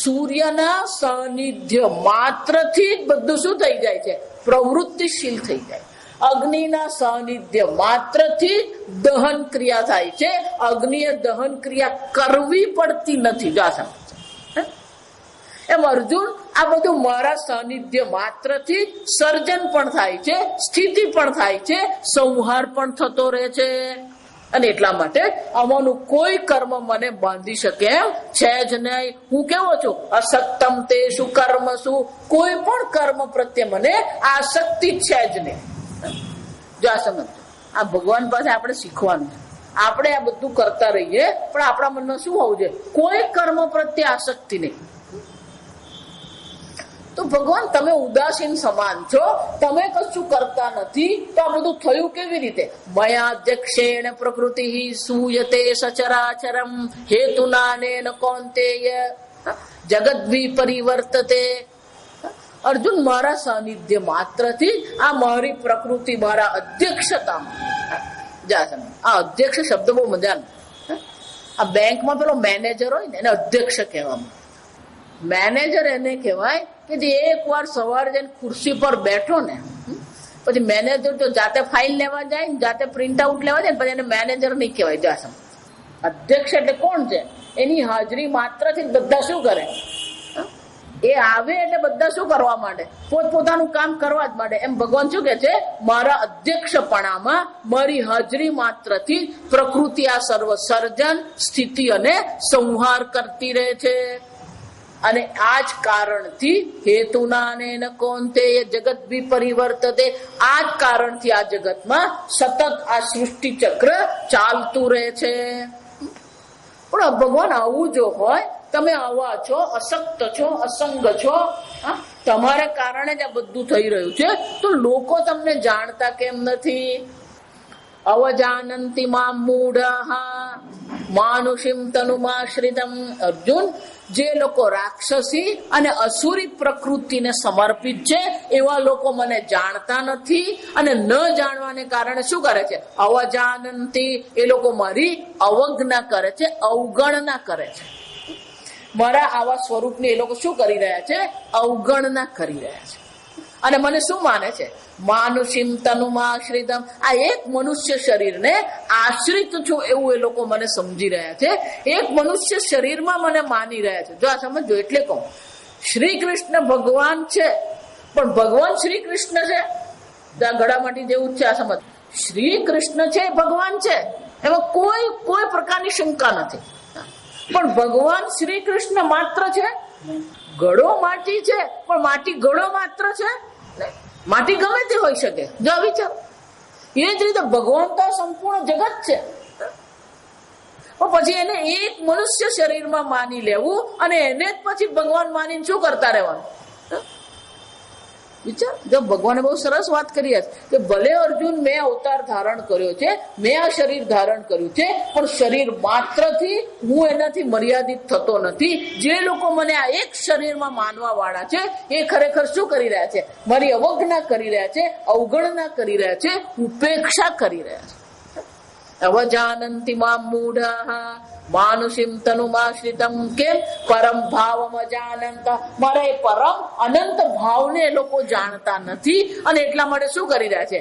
સૂર્યના સાનિધ્ય માત્રથી જ બધું શું થઈ જાય છે? પ્રવૃત્તિશીલ થઈ જાય. અગ્નિના સાનિધ્ય માત્રથી દહન ક્રિયા થાય છે. અગ્નિએ દહન ક્રિયા કરવી પડતી નથી. એમ અર્જુન, આ બધું મારા સાનિધ્ય માત્રથી સર્જન પણ થાય છે, સ્થિતિ પણ થાય છે, સંહાર પણ થતો રહે છે. અને એટલા માટે આમાંનું કોઈ કર્મ મને બાંધી શકે એમ છે જ નહીં. હું કેવો છું? અસક્તમ તે શું કર્મ શું, કોઈ પણ કર્મ પ્રત્યે મને આસક્તિ છે જ નહીં. જો આ સમજ, આ ભગવાન પાસે આપણે શીખવાનું છે. આપણે આ બધું કરતા રહીએ, પણ આપણા મનમાં શું હોવું જોઈએ? કોઈ કર્મ પ્રત્યે આસક્તિ નહીં. તો ભગવાન, તમે ઉદાસીન સમાન છો, તમે કશું કરતા નથી, તો આ બધું થયું કેવી રીતે? મયાધ્યક્ષેણ પ્રકૃતિ સૂયતે સચરાચરમ હેતુનાનેન કૌંતેય જગત વિપરિવર્તતે. અર્જુન, મારા સાનિધ્ય માત્રથી આ મારી પ્રકૃતિ, મારા અધ્યક્ષતા. આ અધ્યક્ષ શબ્દ બહુ મજાનો. આ બેંકમાં પેલો મેનેજર હોય ને, એને અધ્યક્ષ કહેવામાં. મેનેજર એને કહેવાય કે જે એક વાર સવારે જઈને ખુરશી પર બેઠો ને, પછી મેનેજર તો જાતે ફાઇલ લેવા જાય ને, જાતે પ્રિન્ટ આઉટ લેવા જાય, પછી એને મેનેજર નહીં કહેવાય. જાસમ અધ્યક્ષ એટલે કોણ છે? એની હાજરી માત્રથી બધા શું કરે? એ આવે એટલે બધા શું કરવા માટે? પોતપોતાનું કામ કરવા જ માટે. એમ ભગવાન શું કે છે? મારા અધ્યક્ષપણામાં મારી હાજરી માત્રથી પ્રકૃતિ આ સર્વ સર્જન, સ્થિતિ અને સંહાર કરતી રહે છે. અને આ જ કારણથી હેતુના કૌંતેય જગત વિપરિવર્તતે, આ જ કારણથી આ જગતમાં સતત આ સૃષ્ટિ ચક્ર ચાલતું રહે છે. પણ ભગવાન, આવું જો હોય, તમે આવા છો, અશક્ત છો, અસંગ છો, તમારા કારણે જ આ બધું થઈ રહ્યું છે, તો લોકો તમને જાણતા કેમ નથી? અવજાનંતિ મામ મૂઢઃ માનુષીમ તનુમાશ્રિતમ. અર્જુન, જે લોકો રાક્ષસી અને અસુરી પ્રકૃતિને સમર્પિત છે, એવા લોકો મને જાણતા નથી. અને ન જાણવાને કારણે શું કરે છે? અવજાનંતિ, એ લોકો મારી અવજ્ઞા કરે છે, અવગણના કરે છે. મારા આવા સ્વરૂપની એ લોકો શું કરી રહ્યા છે? અવગણના કરી રહ્યા છે. અને મને શું માને છે? માનુષીમ તનુમાશ્રિતમ. આ એક મનુષ્ય શરીરને આશ્રિત છું એવું એ લોકો મને સમજી રહ્યા છે. એક મનુષ્ય શરીરમાં મને માની રહ્યા છે. જો આ સમજો, એટલે કહું, શ્રી કૃષ્ણ ભગવાન છે, પણ ભગવાન શ્રી કૃષ્ણ છે. ગળામાંથી જેવું જ છે. આ સમજ, શ્રી કૃષ્ણ છે, ભગવાન છે, એમાં કોઈ પ્રકારની શંકા નથી. પણ ભગવાન શ્રી કૃષ્ણ માત્ર છે. ઘડો માટી છે, પણ માટી ઘડો માત્ર છે? માટી ગમે તે હોઈ શકે. જો વિચારો, એ જ રીતે ભગવાન તો સંપૂર્ણ જગત છે. પણ પછી એને એક મનુષ્ય શરીરમાં માની લેવું અને એને જ પછી ભગવાન માનીને શું કરતા રહેવાનું? વિચાર. જો ભગવાને બહુ સરસ વાત કરી કે ભલે અર્જુન, મેં અવતાર ધારણ કર્યો છે, મેં આ શરીર ધારણ કર્યું છે, પણ શરીર માત્રથી હું એનાથી મર્યાદિત થતો નથી. જે લોકો મને આ એક શરીરમાં માનવા વાળા છે, એ ખરેખર શું કરી રહ્યા છે? મારી અવજ્ઞા કરી રહ્યા છે, અવગણના કરી રહ્યા છે, ઉપેક્ષા કરી રહ્યા છે. અવજાનંતિ મામ મૂઢઃ માનુષીમ તનુમાશ્રિતમ. કેમ? પરમ ભાવમ અજાનંત. મારા એ પરમ અનંત ભાવને એ લોકો જાણતા નથી. અને એટલા માટે શું કરી રહ્યા છે?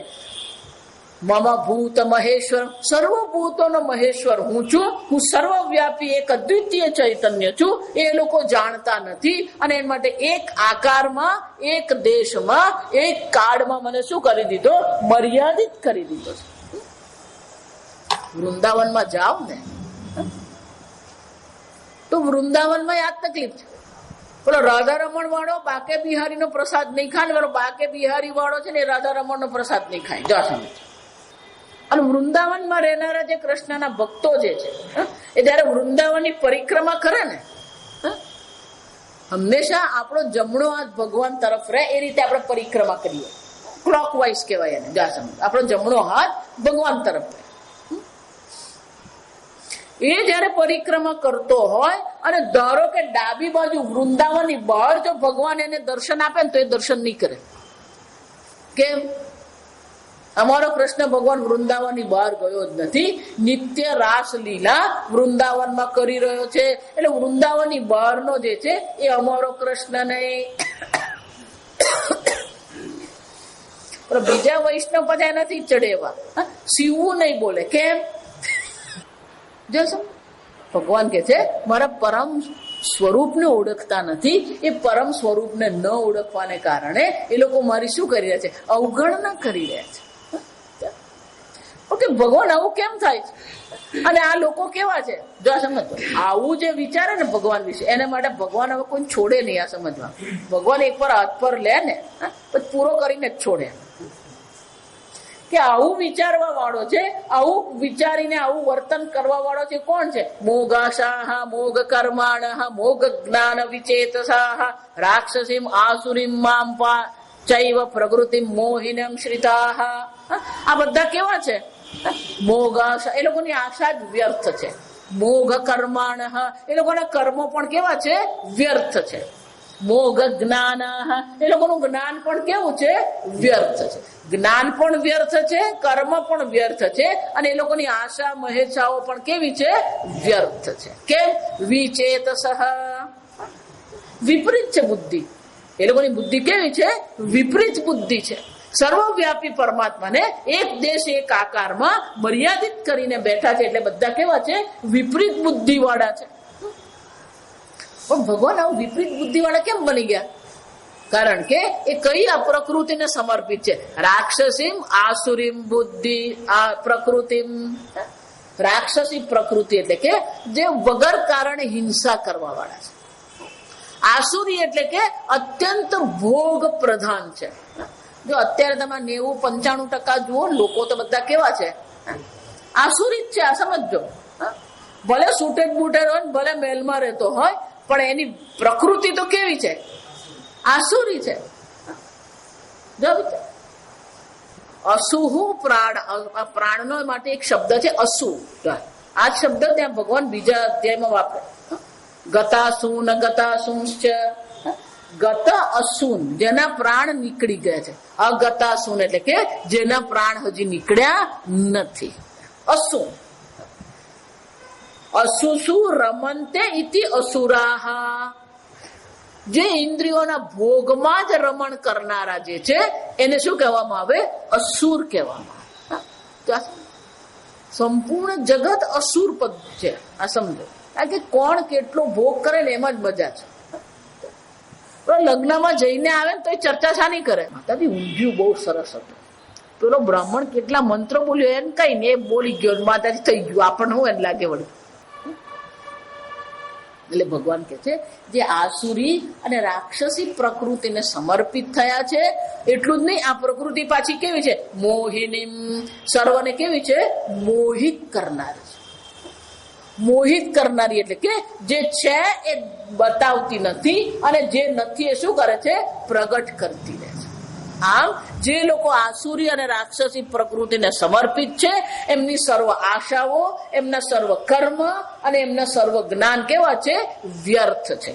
મમ ભૂત મહેશ્વર, સર્વભૂતોનો મહેશ્વર હું છું, હું સર્વવ્યાપી એક અદ્વિતીય ચૈતન્ય છું. એ લોકો જાણતા નથી. અને એ માટે એક આકારમાં, એક દેશમાં, એક કાળમાં મને શું કરી દીધો? મર્યાદિત કરી દીધો છે. વૃંદાવનમાં જાઓ ને, તો વૃંદાવનમાં આ તકલીફ છે. પેલો રાધા રમણ વાળો બાકે બિહારી નો પ્રસાદ નહીં ખાય, પેલો બાકે બિહારી વાળો છે ને એ રાધા રમણ નો પ્રસાદ નહીં ખાય. જો સમજ. અને વૃંદાવનમાં રહેનારા જે કૃષ્ણના ભક્તો જે છે, એ જયારે વૃંદાવનની પરિક્રમા કરે ને, હંમેશા આપણો જમણો હાથ ભગવાન તરફ રહે, એ રીતે આપણે પરિક્રમા કરીએ. ક્લોકવાઇઝ કહેવાય એને. આપણો જમણો હાથ ભગવાન તરફ. એ જયારે પરિક્રમા કરતો હોય અને ધારો કે ડાબી બાજુ વૃંદાવનની બહાર જો ભગવાન એને દર્શન આપે ને તો એ દર્શન નહીં કરે. કેમ? અમારો કૃષ્ણ ભગવાન વૃંદાવનની બહાર ગયો જ નથી. નિત્ય રાસ લીલા વૃંદાવનમાં કરી રહ્યો છે. એટલે વૃંદાવનની બહારનો જે છે એ અમારો કૃષ્ણ નહીં. બીજા વૈષ્ણવ બધા નથી ચડેવા. શિવવું નહીં બોલે. કેમ? ભગવાન કે છે મારા પરમ સ્વરૂપને ઓળખતા નથી. એ પરમ સ્વરૂપને ન ઓળખવાને કારણે એ લોકો મારી શું કરી રહ્યા છે? અવગણના કરી રહ્યા છે. ઓકે, ભગવાન આવું કેમ થાય છે? અને આ લોકો કેવા છે જો સમજો. આવું જે વિચારે ને ભગવાન વિશે, એના માટે ભગવાન હવે કોઈ છોડે નહીં. આ સમજવા, ભગવાન એકવાર હાથ પર લે ને પછી પૂરો કરીને જ છોડે. કે આવું વિચારવા વાળો છે, આવું વિચારીને આવું વર્તન કરવા વાળો છે કોણ છે? મોગાશાહ મોગ કર્માણ મોગ જ્ઞાન વિચેતસાહ રાક્ષસીમ આસુરીમ મામ્પા ચૈવ પ્રકૃતિ મોહિનમ શ્રિતાહ. આ બધા કેવા છે? મોગાશા, એ લોકોની આશા જ વ્યર્થ છે. મોગ કર્માણ, એ લોકોના કર્મો પણ કેવા છે? વ્યર્થ છે. મોગ જ્ઞાન, એ લોકોનું જ્ઞાન પણ કેવું છે? વ્યર્થ છે. જ્ઞાન પણ વ્યર્થ છે, કર્મ પણ વ્યર્થ છે, અને એ લોકોની આશા મહેચ્છાઓ પણ કેવી છે? વ્યર્થ છે. કેમ? વિચેતસઃ, વિપરીત છે બુદ્ધિ. એ લોકોની બુદ્ધિ કેવી છે? વિપરીત બુદ્ધિ છે. સર્વવ્યાપી પરમાત્માને એક દેશ એક આકારમાં મર્યાદિત કરીને બેઠા છે. એટલે બધા કેવા છે? વિપરીત બુદ્ધિ વાળા છે. પણ ભગવાન આવું વિપરીત બુદ્ધિ વાળા કેમ બની ગયા? કારણ કે એ કઈ આ પ્રકૃતિને સમર્પિત છે? રાક્ષસીમ આસુરીમ બુદ્ધિ આ પ્રકૃતિ. રાક્ષસી પ્રકૃતિ એટલે કે જે વગર કારણે હિંસા કરવા વાળા છે. આસુરી એટલે કે અત્યંત ભોગ પ્રધાન છે. જો અત્યારે તમે 90-95% જુઓ, લોકો તો બધા કેવા છે? આસુરી જ છે. આ સમજો. ભલે સુટેડ બુટેડ હોય, ભલે મહેલમાં રહેતો હોય, પણ એની પ્રકૃતિ તો કેવી છે? આસુરી છે. અસુહુ પ્રાણ, પ્રાણનો માટે એક શબ્દ છે અસુ. આ શબ્દ ત્યાં ભગવાન બીજા અધ્યાયમાં વાપરે. ગતાસુન ગતાસુંશ્ચ. ગત અસુન, જેના પ્રાણ નીકળી ગયા છે. અગતાસુન એટલે કે જેના પ્રાણ હજી નીકળ્યા નથી. અસુન. અસુસુ રમંતે ઇતિ અસુરાહ. જે ઇન્દ્રિયોના ભોગમાં જ રમણ કરનારા જે છે એને શું કહેવામાં આવે? અસુર કહેવામાં આવે. સંપૂર્ણ જગત અસુર પદ છે. આ સમજો. કારણ કે કોણ કેટલો ભોગ કરે ને એમાં જ મજા છે. લગ્નમાં જઈને આવે ને તો એ ચર્ચા શાની કરે? માતાજી ઊંધિયું બહુ સરસ હતું, પેલો બ્રાહ્મણ કેટલા મંત્ર બોલ્યો, એમ કઈ ને એ બોલી ગયો, માતાજી થઈ ગયું. આપણને હું એને લાગે વળ્યું. એટલે ભગવાન કે છે જે આસુરી અને રાક્ષસી પ્રકૃતિને સમર્પિત થયા છે, એટલું જ નહીં, આ પ્રકૃતિ પાછી કેવી છે? મોહિની. સર્વને કેવી છે? મોહિત કરનારી. મોહિત કરનારી એટલે કે જે છે એ બતાવતી નથી, અને જે નથી એ શું કરે છે? પ્રગટ કરતી રહે છે. આમ જે લોકો આસુરી અને રાક્ષસી પ્રકૃતિને સમર્પિત છે, એમની સર્વ આશાઓ, એમના સર્વ કર્મ અને એમના સર્વ જ્ઞાન કેવા છે? વ્યર્થ છે.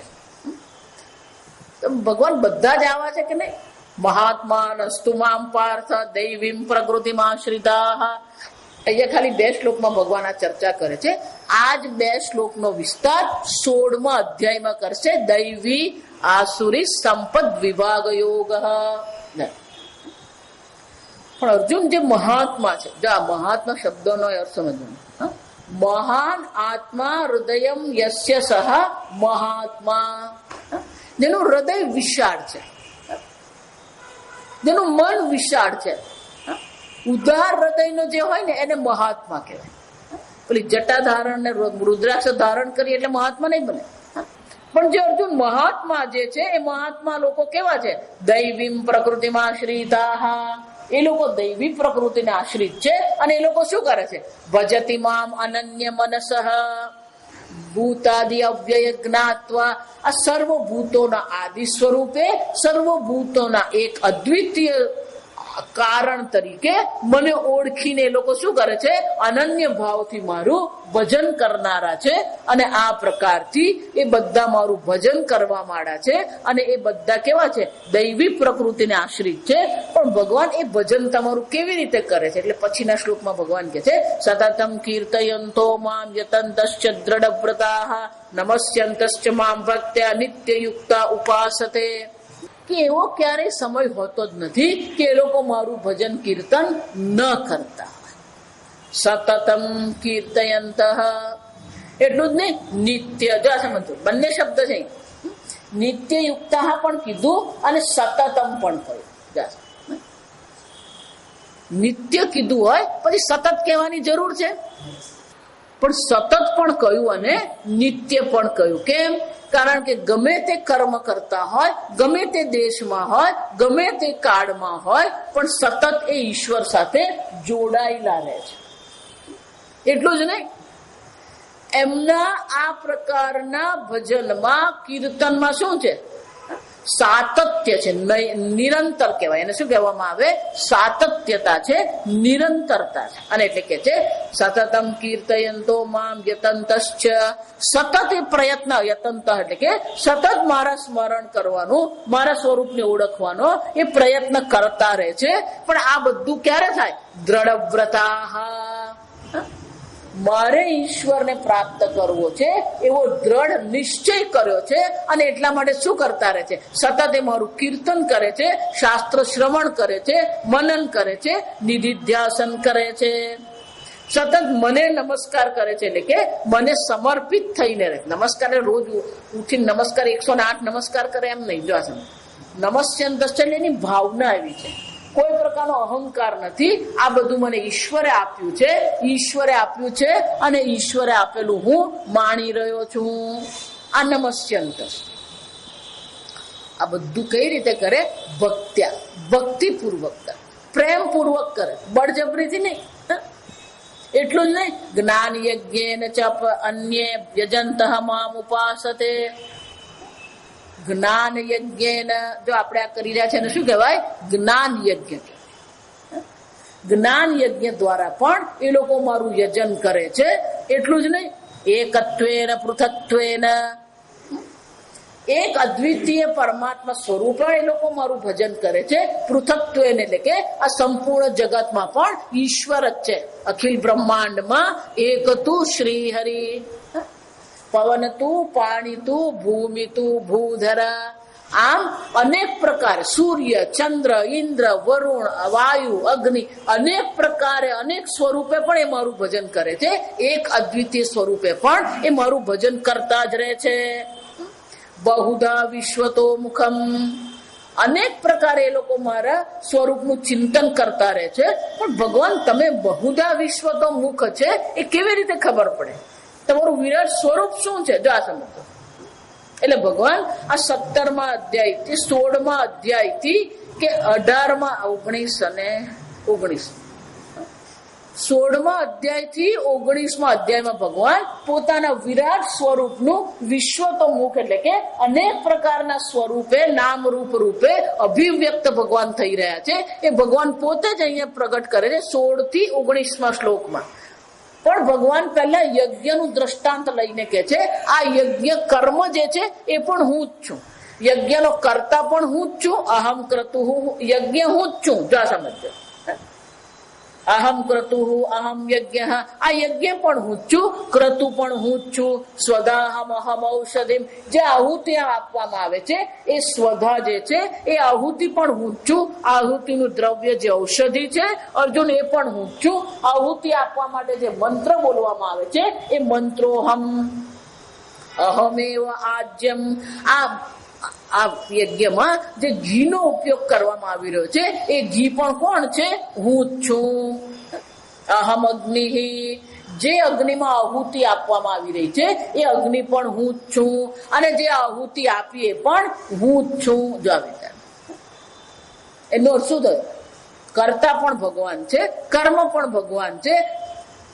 ભગવાન બધા જ આવા છે કે નહીં? મહાત્મા નસ્તુ મામ પાર્થ દૈવીમ પ્રકૃતિમાં આશ્રિતા. અહીંયા ખાલી 2 શ્લોકમાં ભગવાન આ ચર્ચા કરે છે. આ જ 2 શ્લોકનો વિસ્તાર 16મા અધ્યાયમાં કરશે. દૈવી આસુરી સંપદ વિભાગ યોગ. પણ અર્જુન જે મહાત્મા છે, જો આ મહાત્મા શબ્દોનો અર્થ સમજવાનો. મહાન આત્મા હૃદયમ યસ્ય સહ મહાત્મા. જેનું હૃદય વિશાળ છે, જેનું મન વિશાળ છે, ઉદાર હૃદયનો જે હોય ને એને મહાત્મા કહેવાય. પેલી જટા ધારણ ને રુદ્રાક્ષ ધારણ કરી એટલે મહાત્મા નહીં બને. પણ જે અર્જુન મહાત્મા જે છે એ મહાત્મા લોકો કેવા છે? દૈવીમ પ્રકૃતિમાં આશ્રિતા. એ લોકો દૈવી પ્રકૃતિને આશ્રિત છે, અને એ લોકો શું કરે છે? ભજતિ મામ અનન્ય મનસઃ ભૂતાદિ અવ્યય જ્ઞાત્વા. આ સર્વભૂતોના આદિ સ્વરૂપે, સર્વભૂતોના એક અદ્વિતીય કારણ તરીકે મને ઓળખીને એ લોકો શું કરે છે? અનન્ય ભાવથી મારું ભજન કરનારા છે. અને આ પ્રકારથી એ બધા મારું ભજન કરવા માંડ્યા છે. અને એ બધા કેવા છે? દૈવી પ્રકૃતિને આશ્રિત છે. પણ ભગવાન એ ભજન તમારું કેવી રીતે કરે છે? એટલે પછીના શ્લોકમાં ભગવાન કહે છે, સતતમ કીર્તયંતો મામ યતંતશ્ચ દ્રઢવ્રતાઃ નમસ્યંતશ્ચ મામ ભક્ત્યા નિત્યયુક્તા ઉપાસતે. કે એવો ક્યારેય સમય હોતો જ નથી કે એ લોકો મારું ભજન કીર્તન ન કરતા. સતતમ કીર્તયંત એટલું જ નહીં, નિત્ય, જો આ સમજો, બંને શબ્દ છે. નિત્યયુક્તા પણ કીધું અને સતતમ પણ કહ્યું. નિત્ય કીધું હોય પછી સતત કહેવાની જરૂર છે, પણ સતત પણ કહ્યું અને નિત્ય પણ કહ્યું. કેમ? કારણ કે ગમે તે કર્મ કરતા હોય, ગમે તે દેશમાં હોય, ગમે તે કાળમાં હોય, પણ સતત એ ઈશ્વર સાથે જોડાયેલા રહે છે. એટલું જ નહીં, એમના આ પ્રકારના ભજનમાં, કીર્તનમાં શું છે? સાતત્ય છે, નિરંતર કહેવાય. એને શું કહેવામાં આવે? સાતત્યતા છે, નિરંતરતા છે. અને એટલે કે છે સતતમ કીર્તયંતો મામ યતંતશ્ચ. સતત એ પ્રયત્ન, યતંત એટલે કે સતત મારા સ્મરણ કરવાનું, મારા સ્વરૂપને ઓળખવાનો એ પ્રયત્ન કરતા રહે છે. પણ આ બધું ક્યારે થાય? દ્રઢવ્રતાઃ. મારે ઈશ્વરને પ્રાપ્ત કરવો છે એવો દ્રઢ નિશ્ચય કર્યો છે. અને એટલા માટે શું કરતા રહે છે? સતત એ મારું કીર્તન કરે છે, શાસ્ત્ર શ્રવણ કરે છે, મનન કરે છે, નિધિધ્યાસન કરે છે, સતત મને નમસ્કાર કરે છે. એટલે કે મને સમર્પિત થઈને રહે. નમસ્કાર રોજ ઉઠીને નમસ્કાર 108 નમસ્કાર કરે એમ નહીં. જો આ નમસ્યંતશ્ચ એની ભાવના એવી છે, કોઈ પ્રકારનો અહંકાર નથી. આ બધું મને ઈશ્વરે આપ્યું છે, ઈશ્વરે આપ્યું છે અને ઈશ્વરે આપેલું હું માણી રહ્યો છું. આ નમસ્યંત. આ બધું કઈ રીતે કરે? ભક્ત્યા, ભક્તિપૂર્વક કરે, પ્રેમપૂર્વક કરે, બળજબરીથી નહીં. એટલું જ નહીં, જ્ઞાન યજ્ઞેન ચ અન્યે વ્યજંતઃ મામ ઉપાસતે. જ્ઞાન યજ્ઞ, જો આપણે આ કરી રહ્યા છે એને શું કહેવાય? જ્ઞાન યજ્ઞ. જ્ઞાન યજ્ઞ દ્વારા પણ એ લોકો મારું યજન કરે છે. એટલું જ નહીં, એકત્વેન પૃથક્ત્વેન, એક અદ્વિતીય પરમાત્મા સ્વરૂપે એ લોકો મારું ભજન કરે છે. પૃથક્ત્વેન એટલે કે આ સંપૂર્ણ જગતમાં પણ ઈશ્વર જ છે. અખિલ બ્રહ્માંડમાં એક તું શ્રી હરિ. પવન તું, પાણી તું, ભૂમિ તું, ભૂધર. આમ અનેક પ્રકારે સૂર્ય, ચંદ્ર, ઇન્દ્ર, વરુણ, વાયુ, અગ્નિ, અનેક પ્રકારે અનેક સ્વરૂપે પણ એ મારું ભજન કરે છે. એક અદ્વિતીય સ્વરૂપે પણ એ મારું ભજન કરતા જ રહે છે. બહુધા વિશ્વતો મુખમ, અનેક પ્રકારે એ લોકો મારા સ્વરૂપનું ચિંતન કરતા રહે છે. પણ ભગવાન તમે બહુધા વિશ્વતો મુખ છે એ કેવી રીતે ખબર પડે? તમારું વિરાટ સ્વરૂપ શું છે? જો આ સમજો. એટલે ભગવાન આ 17મા અધ્યાયથી 16મા અધ્યાયથી કે 18મા 19 અને 19 16મા અધ્યાયથી 19મા અધ્યાયમાં ભગવાન પોતાના વિરાટ સ્વરૂપનું વિશ્વતોમુખ એટલે કે અનેક પ્રકારના સ્વરૂપે, નામરૂપ રૂપે અભિવ્યક્ત ભગવાન થઈ રહ્યા છે. એ ભગવાન પોતે જ અહીંયા પ્રગટ કરે છે 16 થી 19મા શ્લોકમાં. પણ ભગવાન પહેલા યજ્ઞનું દ્રષ્ટાંત લઈને કે છે આ યજ્ઞ કર્મ જે છે એ પણ હું જ છું. યજ્ઞનો કર્તા પણ હું જ છું. અહમ ક્રતુ, યજ્ઞ હું જ છું. જો સમજો, અહમ ક્રતુ, અહમ યજ્ઞ. આ યજ્ઞ પણ હું જ છું, ક્રતુ પણ હું જ છું. સ્વદાહમ અહમ ઔષધિમ, જે આહુતિ આપવામાં આવે છે એ સ્વધા જે છે એ આહુતિ પણ હું જ છું. આહુતિનું દ્રવ્ય જે ઔષધિ છે અર્જુન, એ પણ હું જ છું. આહુતિ આપવા માટે જે મંત્ર બોલવામાં આવે છે એ મંત્રોહમ, અહમેવ આજ્યમ. આ યજ્ઞમાં જે ઘીનો ઉપયોગ કરવામાં આવી રહ્યો છે એ ઘી પણ કોણ છે? હું જ છું. અહમ અગ્નિ, જે અગ્નિમાં આહુતિ આપવામાં આવી રહી છે એ અગ્નિ પણ હું જ છું. અને જે આહુતિ આપીએ પણ હું જ છું. જો વિચાર, એનો શું થયો? કર્તા પણ ભગવાન છે, કર્મ પણ ભગવાન છે.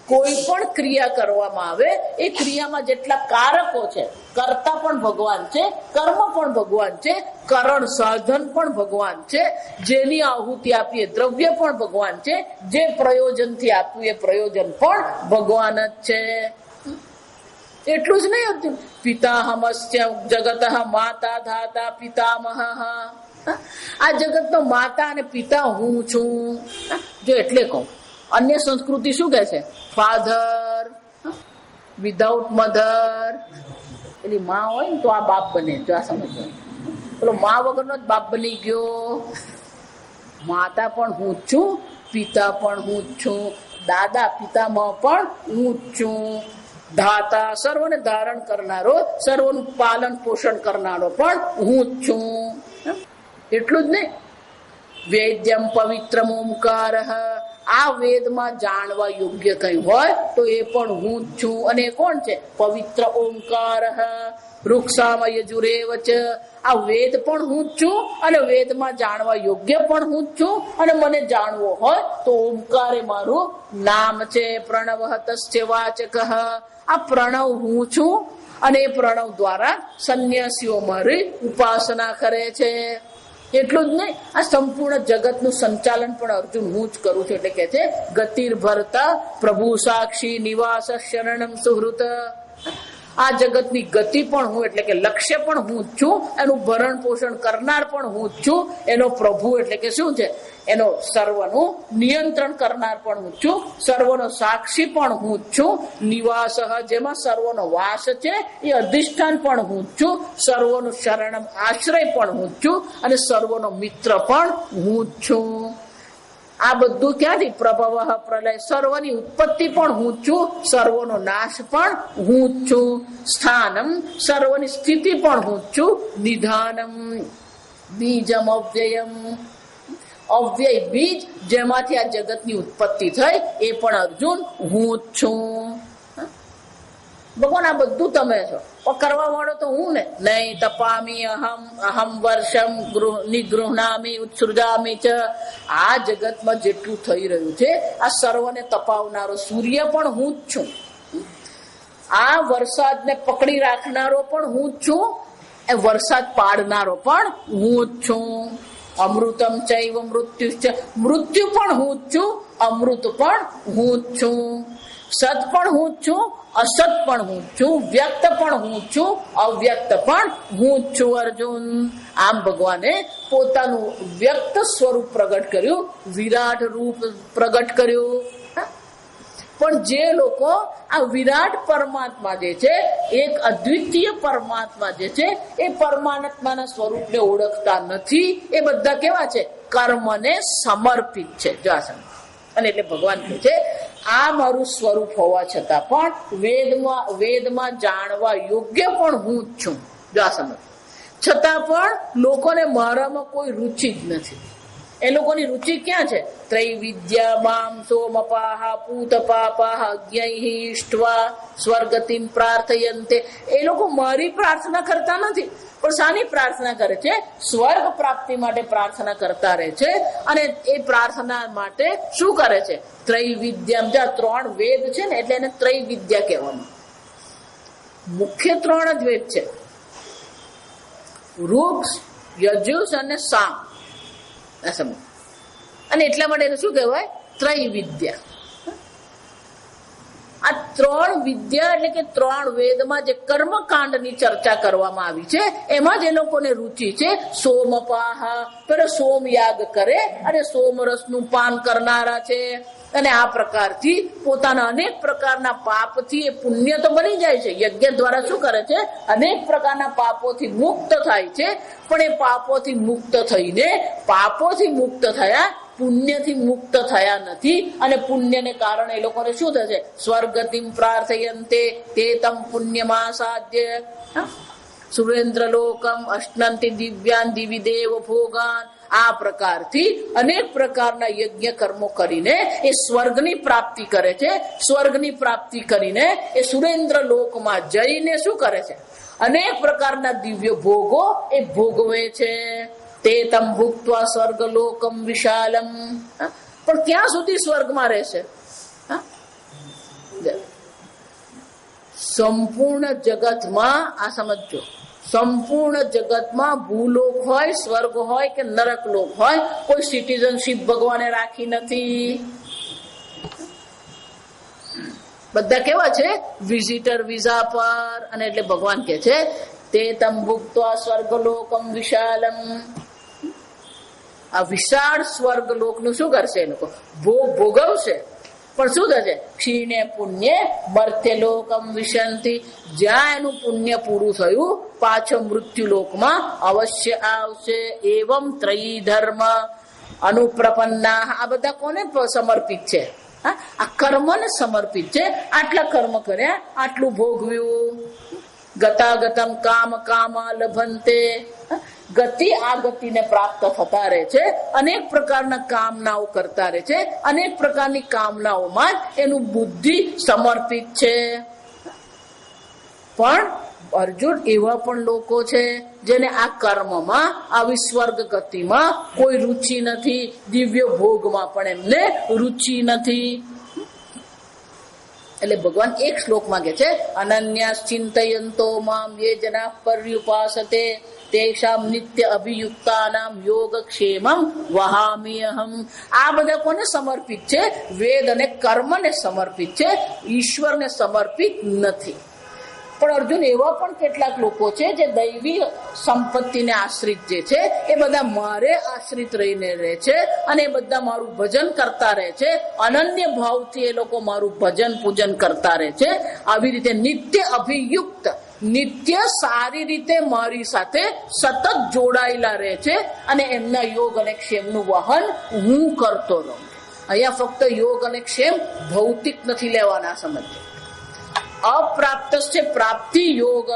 કોઈ પણ ક્રિયા કરવામાં આવે એ ક્રિયામાં જેટલા કારકો છે, કર્તા પણ ભગવાન છે, કર્મ પણ ભગવાન છે, કરણ સાધન પણ ભગવાન છે, જેની આહુતિ આપીએ દ્રવ્ય પણ ભગવાન છે, જે પ્રયોજનથી આપ્યું એ પ્રયોજન પણ ભગવાન જ છે. એટલું જ નહીં હતું, પિતાહમસ્ય જગત માતા ધાતા પિતામહ. આ જગતનો માતા અને પિતા હું છું. જો એટલે કહું, અન્ય સંસ્કૃતિ શું કહે છે? Father without mother. પેલી માં હોય ને તો આ બાપ બને. જો આ સમજો, પેલો માં વગરનો જ બાપ બની ગયો. માતા પણ હું જ છું, પિતા પણ હું જ છું, દાદા પિતામહ પણ હું જ છું, ધાતા સર્વને ધારણ કરનારો, સર્વનું પાલન પોષણ કરનારો પણ હું જ છું. એટલું જ નહીં, વેદ્યમ પવિત્રમ ઓમકાર. આ વેદમાં જાણવા યોગ્ય કઈ હોય તો એ પણ હું જ છું. અને કોણ છે? પવિત્ર ઓમકાર. વૃક્ષામય યજુરેવ ચ. આ વેદ પણ હું જ છું અને વેદમાં જાણવા યોગ્ય પણ હું જ છું. અને મને જાણવો હોય તો ઓમકાર એ મારું નામ છે. પ્રણવ તસ્ય વાચક. આ પ્રણવ હું છું અને એ પ્રણવ દ્વારા સંન્યાસીઓ મારી ઉપાસના કરે છે. એટલું જ નહીં, આ સંપૂર્ણ જગતનું સંચાલન પણ અર્જુન હું જ કરું છું. એટલે કે છે ગતિર ભરતા પ્રભુ સાક્ષી નિવાસ શરણમ સુહૃત. આ જગતની ગતિ પણ હું, એટલે કે લક્ષ્ય પણ હું જ છું, એનું ભરણ પોષણ કરનાર પણ હું જ છું, એનો પ્રભુ એટલે કે શું છે? એનો સર્વનું નિયંત્રણ કરનાર પણ હું છું, સર્વનો સાક્ષી પણ હું જ છું, નિવાસ જેમાં સર્વનો વાસ છે એ અધિષ્ઠાન પણ હું જ છું, સર્વનું શરણમ આશ્રય પણ હું જ છું, અને સર્વનો મિત્ર પણ હું જ છું. આ બધું ક્યાંથી? પ્રભવ પ્રલય. સર્વની ઉત્પત્તિ પણ હું જ છું, સર્વનો નાશ પણ હું જ છું, સ્થાનમ સર્વની સ્થિતિ પણ હું જ છું, નિધાનમ બીજમ અવ્યયમ. અવ્યય બીજ જેમાંથી આ જગતની ઉત્પત્તિ થઈ એ પણ અર્જુન હું જ છું. ભગવાન આ બધું તમે છો, પણ કરવા વાળો તો હું ને. નહીં તપામી અહમ વર્ષમ નિગૃહનામી ઉત્સૃજામી ચ. આ જગતમાં જેટલું થઈ રહ્યું છે આ સર્વને તપાવનારો સૂર્ય પણ હું જ છું, આ વરસાદને પકડી રાખનારો પણ હું જ છું, એ વરસાદ પાડનારો પણ હું જ છું. અમૃતમ ચૈવ મૃત્યુ. મૃત્યુ પણ હું જ છું, અમૃત પણ હું જ છું, સત પણ હું જ છું, અસત પણ હું જ છું, વ્યક્ત પણ હું જ છું, અવ્યક્ત પણ હું જ છું. અર્જુન, આમ ભગવાને પોતાનું વ્યક્ત સ્વરૂપ પ્રગટ કર્યું, વિરાટ રૂપ પ્રગટ કર્યું. પણ જે લોકો આ વિરાટ પરમાત્મા જે છે, એક અદ્વિતીય પરમાત્મા જે છે, એ પરમાત્માના સ્વરૂપને ઓળખતા નથી, એ બધા કેવા છે? કર્મને સમર્પિત છે. અને એટલે ભગવાન કહે છે આ મારું સ્વરૂપ હોવા છતાં પણ વેદમાં જાણવા યોગ્ય પણ હું જ છું. છતાં પણ લોકોને મારામાં કોઈ રુચિ જ નથી. એ લોકોની રુચિ ક્યાં છે? ત્રૈવિદ્યા મામ સોમપાહ પૂતપાપાહ અજ્ઞૈઃ ઇષ્ટ્વા સ્વર્ગતિમ પ્રાર્થયન્તે. એ લોકો મારી પ્રાર્થના કરતા નથી, પણ શાની પ્રાર્થના કરે છે? સ્વર્ગ પ્રાપ્તિ માટે પ્રાર્થના કરતા રહે છે. અને એ પ્રાર્થના માટે શું કરે છે? ત્રૈવિદ્યા. જ્યાં 3 વેદ છે ને, એટલે એને ત્રૈવિદ્યા કહેવામાં. મુખ્ય 3 જ વેદ છે, ઋગ, યજુષ અને સામ. અને એટલા માટે એને શું કહેવાય? ત્રૈવિદ્યા. આ 3 વિદ્યા એટલે કે 3 વેદમાં જે કર્મકાંડની ચર્ચા કરવામાં આવી છે એમાં જ એ લોકોને રુચિ છે. સોમપાહ, પેલો સોમયાગ કરે અને સોમરસનું પાન કરનારા છે. અને આ પ્રકારથી પોતાના અનેક પ્રકારના પાપથી એ પુણ્ય તો બની જાય છે. યજ્ઞ દ્વારા શું કરે છે? અનેક પ્રકારના પાપોથી મુક્ત થાય છે. પણ એ પાપોથી મુક્ત થઈને પાપોથી મુક્ત થયા, પુણ્યથી મુક્ત થયા નથી. અને પુણ્યને કારણે એ લોકોને શું થશે? સ્વર્ગતિમ પ્રાર્થયન્તે તે તમ પુણ્યમાસાદ્ય સુરેન્દ્ર લોકમ અશ્નંતિ દિવ્યાન દિવિદેવ ભોગાન. આ પ્રકારથી અનેક પ્રકારના યજ્ઞ કર્મો કરીને એ સ્વર્ગની પ્રાપ્તિ કરે છે. સ્વર્ગની પ્રાપ્તિ કરીને એ સુરેન્દ્ર લોકમાં જઈને શું કરે છે? અનેક પ્રકારના દિવ્ય ભોગો એ ભોગવે છે. તે તમ ભુક્ત્વા સ્વર્ગ લોકમ વિશાલમ. પણ ક્યાં સુધી સ્વર્ગમાં રહેશે? સંપૂર્ણ જગતમાં આ સમજો, સંપૂર્ણ જગતમાં ભૂલોક હોય, સ્વર્ગ હોય કે નરક લોક હોય, કોઈ સિટીઝનશીપ ભગવાને રાખી નથી. બધા કેવા છે? વિઝિટર વિઝા પર. અને એટલે ભગવાન કે છે તે તમ ભુક્ત્વા સ્વર્ગલોકમ વિશાલમ. આ વિશાળ સ્વર્ગલોક નું શું કરશે? એ લોકો ભોગ ભોગવશે, પણ શું થશે? ક્ષીણે પુણ્ય મર્ત્યલોકમ વિશંતિ. જ્યાં એનું પુણ્ય પૂરું થયું પાછો મૃત્યુલોકમાં અવશ્ય આવશે. એવં ત્રયી ધર્મ અનુપ્રપન્ના. આ બધા કોને સમર્પિત છે? આ કર્મને સમર્પિત છે. આટલા કર્મ કર્યા, આટલું ભોગવ્યું. ગતાગતમ કામ કામા લભંતે. ગતિ આ ગતિને પ્રાપ્ત થતા રહે છે. અનેક પ્રકારના કામનાઓ કરતા રહે છે. અનેક પ્રકારની કામનાઓમાં એનું બુદ્ધિ સમર્પિત છે. પણ અર્જુન, એવા પણ લોકો છે જેને આ કર્મમાં, આવી સ્વર્ગ ગતિમાં કોઈ રુચિ નથી, દિવ્ય ભોગમાં પણ એમને રુચિ નથી. એટલે ભગવાન એક શ્લોકમાં કહે છે અનન્યાસ ચિંતયંતો મામ યે જનાઃ પર્યુપાસતે તેષામ નિત્ય અભિયુક્તાનામ યોગક્ષેમં વહામિ અહમ. આ બધા કોને સમર્પિત છે? વેદ અને કર્મને સમર્પિત છે, ઈશ્વરને સમર્પિત નથી. પણ અર્જુન, એવા પણ કેટલાક લોકો છે જે દૈવી સંપત્તિને આશ્રિત જે છે એ બધા મારે આશ્રિત રહીને રહે છે અને એ બધા મારું ભજન કરતા રહે છે. અનન્ય ભાવથી એ લોકો મારું ભજન પૂજન કરતા રહે છે. આવી રીતે નિત્ય અભિયુક્ત, નિત્ય સારી રીતે મારી સાથે સતત જોડાયેલા રહે છે અને એમના યોગ અને ક્ષેમનું વહન હું કરતો રહું. અહીંયા ફક્ત યોગ અને ક્ષેમ ભૌતિક નથી લેવાના, સમજજો. અપ્રાપ્ત છે પ્રાપ્તિ યોગ.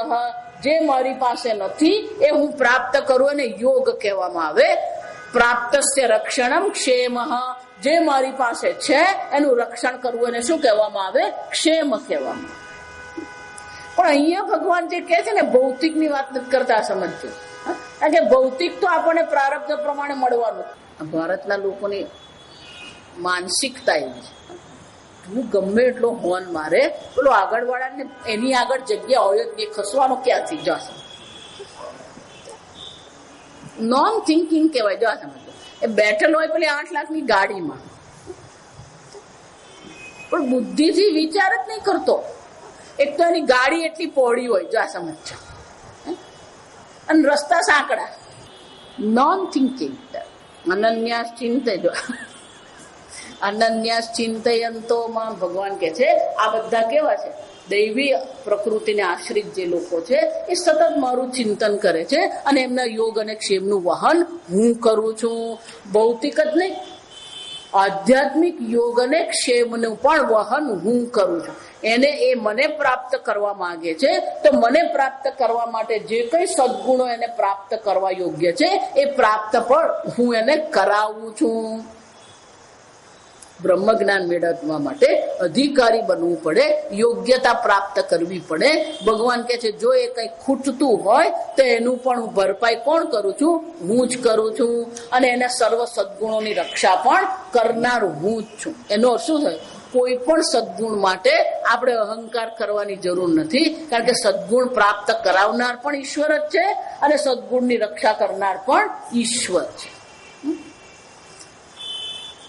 જે મારી પાસે નથી એ હું પ્રાપ્ત કરું એને યોગ કહેવામાં આવે. પ્રાપ્તસ્ય રક્ષણમ ક્ષેમ. જે મારી પાસે છે એનું રક્ષણ કરવું એને શું કહેવામાં આવે? ક્ષેમ કહેવામાં. પણ અહીંયા ભગવાન જે કહે છે ને, ભૌતિક ની વાત નથી કરતા, સમજજો. કારણ કે ભૌતિક તો આપણને પ્રારબ્ધ પ્રમાણે મળવાનું. ભારતના લોકોની માનસિકતા એવી છે, હું ગમે એટલો હોર્ન મારે, પેલો આગળ વાળાને એની આગળ જગ્યા હોય જ નહીં, ખસવાનો ક્યાંથી જશે? નોન થિંકિંગ કહેવાય. જો સમજો, એ બેઠેલો હોય પેલી 8 લાખની ગાડીમાં, પણ બુદ્ધિથી વિચાર જ નહીં કરતો. એક તો એની ગાડી એટલી પહોળી હોય, જો સમજો, અને રસ્તા સાંકડા. Non thinking. અનન્યાસ ચિંતે. જો અનન્યાસ ચિંતયંતો માં ભગવાન કે છે આ બધા કેવા છે? દૈવી પ્રકૃતિને આશ્રિત જે લોકો છે એ સતત મારું ચિંતન કરે છે અને એમના યોગ અને ક્ષેમનું વહન હું કરું છું. ભૌતિક જ નહીં, આધ્યાત્મિક યોગ અને ક્ષેમનું પણ વહન હું કરું છું. એને એ મને પ્રાપ્ત કરવા માંગે છે, તો મને પ્રાપ્ત કરવા માટે જે કઈ સદગુણો એને પ્રાપ્ત કરવા યોગ્ય છે એ પ્રાપ્ત પણ હું એને કરાવું છું. બ્રહ્મ જ્ઞાન મેળવવા માટે અધિકારી બનવું પડે, યોગ્યતા પ્રાપ્ત કરવી પડે. ભગવાન કહે છે જો એ કઈ ખૂટતું હોય તો એનું પણ હું ભરપાઈ કોણ કરું છું? હું જ કરું છું. અને એના સર્વ સદગુણોની રક્ષા પણ કરનાર હું જ છું. એનો શું થયો? કોઈ પણ સદગુણ માટે આપણે અહંકાર કરવાની જરૂર નથી, કારણ કે સદગુણ પ્રાપ્ત કરાવનાર પણ ઈશ્વર જ છે અને સદગુણની રક્ષા કરનાર પણ ઈશ્વર છે.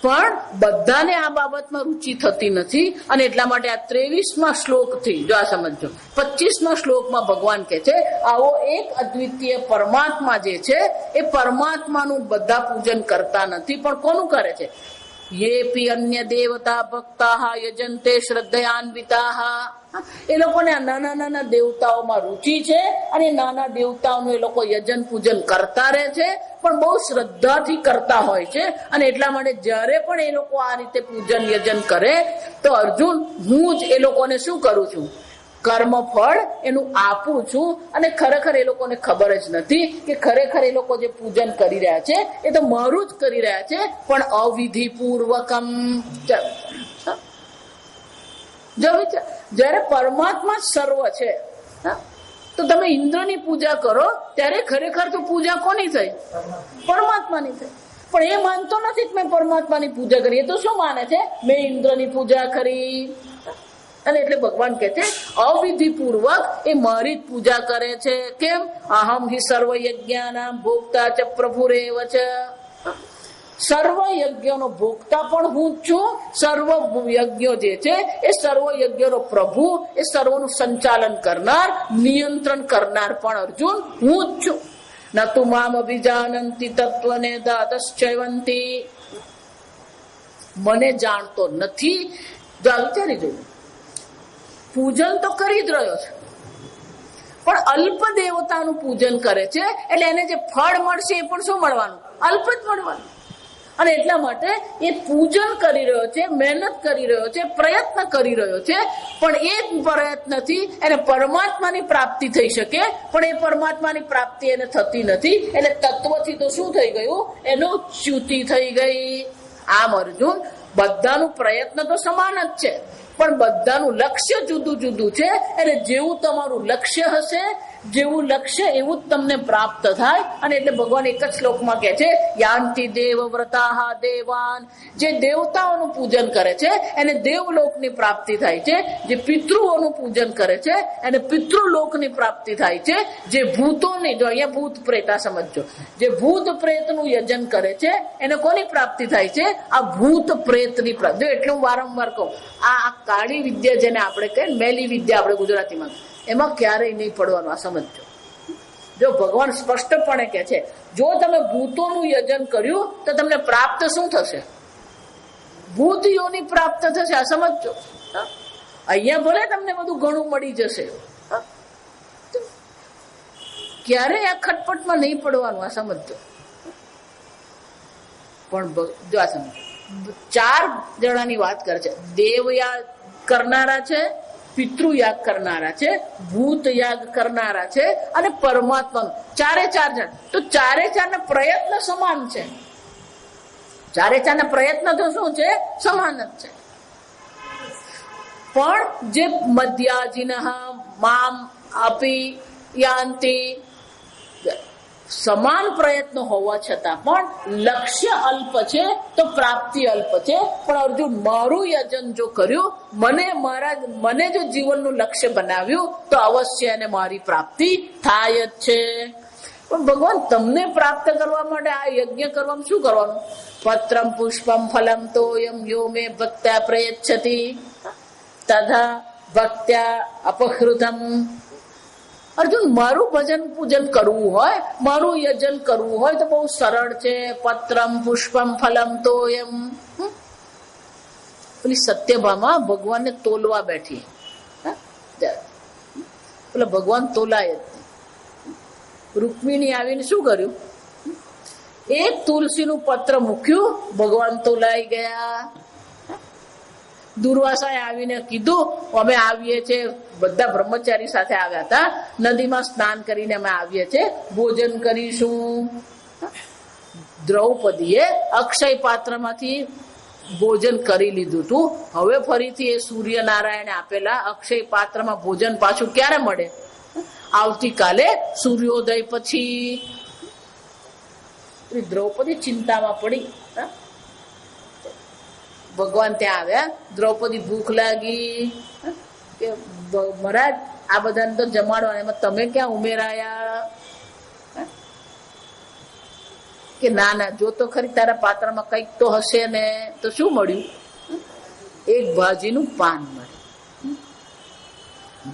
પણ બધાને આ બાબતમાં રુચિ થતી નથી અને એટલા માટે આ 23મા શ્લોકથી જો આ સમજો, 25મા શ્લોકમાં ભગવાન કહે છે આવો એક અદ્વિતીય પરમાત્મા જે છે એ પરમાત્માનું બધા પૂજન કરતા નથી, પણ કોનું કરે છે? યેપી અન્ય દેવતા ભક્તા યજંતે શ્રદ્ધયાન્વિતા. એ લોકોને આ નાના નાના દેવતાઓમાં રુચિ છે અને નાના દેવતાઓનું એ લોકો યજન પૂજન કરતા રહે છે, પણ બહુ શ્રદ્ધાથી કરતા હોય છે. અને એટલા માટે જયારે પણ એ લોકો આ રીતે પૂજન યજન કરે તો અર્જુન હું જ એ લોકોને શું કરું છું? કર્મ ફળ એનું આપું છું. અને ખરેખર એ લોકોને ખબર જ નથી કે ખરેખર એ લોકો જે પૂજન કરી રહ્યા છે એ તો મારું જ કરી રહ્યા છે, પણ અવિધિ પૂર્વકમ. જયારે પરમાત્મા સર્વ છે તો તમે ઇન્દ્રની પૂજા કરો ત્યારે ખરેખર તો પૂજા કોની થઈ? પરમાત્માની થઈ. પણ એ માનતો નથી કે મેં પરમાત્માની પૂજા કરી. એ તો શું માને છે? મેં ઇન્દ્રની પૂજા કરી. અને એટલે ભગવાન કહે છે અવિધિ પૂર્વક એ મારી જ પૂજા કરે છે. કેમ? અહમ હિ સર્વ યજ્ઞાનામ ભોક્તા ચ પ્રભુરેવ ચ. સર્વ યજ્ઞનો ભોગતા પણ હું જ છું. સર્વ યજ્ઞો જે છે એ સર્વ યજ્ઞનો પ્રભુ, એ સર્વનું સંચાલન કરનાર, નિયંત્રણ કરનાર પણ અર્જુન હું જ છું. ન તુ મામ અભિજાનંતી તત્વને દાતશ્ચૈવંતી. મને જાણતો નથી. વિચારી જોયું, પૂજન તો કરી જ રહ્યો છે, પણ અલ્પ દેવતાનું પૂજન કરે છે, એટલે એને જે ફળ મળશે એ પણ શું મળવાનું? અલ્પ જ મળવાનું. અને એટલા માટે એ પૂજન કરી રહ્યો છે, મહેનત કરી રહ્યો છે, પ્રયત્ન કરી રહ્યો છે, પણ એ પ્રયત્નથી એને પરમાત્માની પ્રાપ્તિ થઈ શકે, પણ એ પરમાત્માની પ્રાપ્તિ એને થતી નથી. એટલે તત્વથી તો શું થઈ ગયું? એનું ચ્યુતિ થઈ ગઈ. આમ અર્જુન, બધાનું પ્રયત્ન તો સમાન જ છે, પણ બધાનું લક્ષ્ય જુદું જુદું છે. એટલે જેવું તમારું લક્ષ્ય હશે, જેવું લક્ષ્ય એવું જ તમને પ્રાપ્ત થાય. અને એટલે ભગવાન એક જ શ્લોકમાં કહે છે યાંતિ દેવવ્રતાઃ દેવાન. જે દેવતાઓનું પૂજન કરે છે એને દેવલોકની પ્રાપ્તિ થાય છે. જે પિતૃઓનું પૂજન કરે છે એને પિતૃલોકની પ્રાપ્તિ થાય છે. જે ભૂતોની, જો અહીંયા ભૂત પ્રેતા સમજો, જે ભૂત પ્રેતનું યજન કરે છે એને કોની પ્રાપ્તિ થાય છે? આ ભૂત પ્રેતની પ્રાપ્તિ. એટલે હું વારંવાર કહું, આ કાળી વિદ્યા જેને આપણે કહીએ, મેલી વિદ્યા આપણે ગુજરાતીમાં, એમાં ક્યારેય નહીં પડવાનું. આ સમજો. જો ભગવાન સ્પષ્ટપણે કહે છે જો તમે ભૂતોનું યજન કર્યું તો તમને પ્રાપ્ત શું થશે? ભૂતિયોની પ્રાપ્ત થશે. આ સમજો. અહીંયા ભલે તમને બધું ઘણું મળી જશે, ક્યારેય આ ખટપટમાં નહીં પડવાનું. આ સમજો. પણ જો આ સમજો, 4 જણાની વાત કરે છે. દેવયાગ કરનારા છે, પિતૃયાગ કરનારા છે, ભૂત યાગ કરનારા છે, અને પરમાત્માનું. 4 જણ. તો 4 ના પ્રયત્ન સમાન છે. 4 ના પ્રયત્ન તો શું છે? સમાન જ છે. પણ જે મધ્યાજીન મામ આપી યાંતિ, સમાન પ્રયત્ન હોવા છતાં પણ લક્ષ્ય અલ્પ છે તો પ્રાપ્તિ અલ્પ છે. પણ અર્જુન, મારું યજન જો કર્યું, મને જો જીવનનું લક્ષ્ય બનાવ્યું તો અવશ્ય એને મારી પ્રાપ્તિ થાય જ છે. પણ ભગવાન, તમને પ્રાપ્ત કરવા માટે આ યજ્ઞ કરવામાં શું કરવાનું? પત્રમ પુષ્પમ ફલમ તોયમ યો મે ભક્ત્યા પ્રયચ્છતિ તથા ભક્ત્યા અપહૃતમ. અર્જુન, મારું ભજન પૂજન કરવું હોય, મારું યજન કરવું હોય તો બહુ સરળ છે. પત્રમ પુષ્પમ ફલમ તોયમ. પેલી સત્યભામા ભગવાનને તોલવા બેઠી. પેલા ભગવાન તોલાય જ. રૂકમિણી આવીને શું કર્યું? એક તુલસીનું પત્ર મૂક્યું, ભગવાન તોલાઈ ગયા. દુર્વાસાએ આવીને કીધું અમે આવીએ છીએ, બધા બ્રહ્મચારી સાથે આવ્યા હતા, નદીમાં સ્નાન કરીને અમે આવીએ છીએ, ભોજન કરીશું. દ્રૌપદીએ અક્ષય પાત્રમાંથી ભોજન કરી લીધું હતું. હવે ફરીથી એ સૂર્યનારાયણે આપેલા અક્ષય પાત્રમાં ભોજન પાછું ક્યારે મળે? આવતીકાલે સૂર્યોદય પછી. દ્રૌપદી ચિંતામાં પડી. ભગવાન ત્યાં આવ્યા. દ્રૌપદી ભૂખ લાગી કે મહારાજ આ બધાને તો જમાડવા, એમાં તમે ક્યાં ઉમેરાયા? કે ના ના, જો તો ખરી તારા પાત્રમાં કઈક તો હશે ને. તો શું મળ્યું? એક ભાજીનું પાન મળ્યું.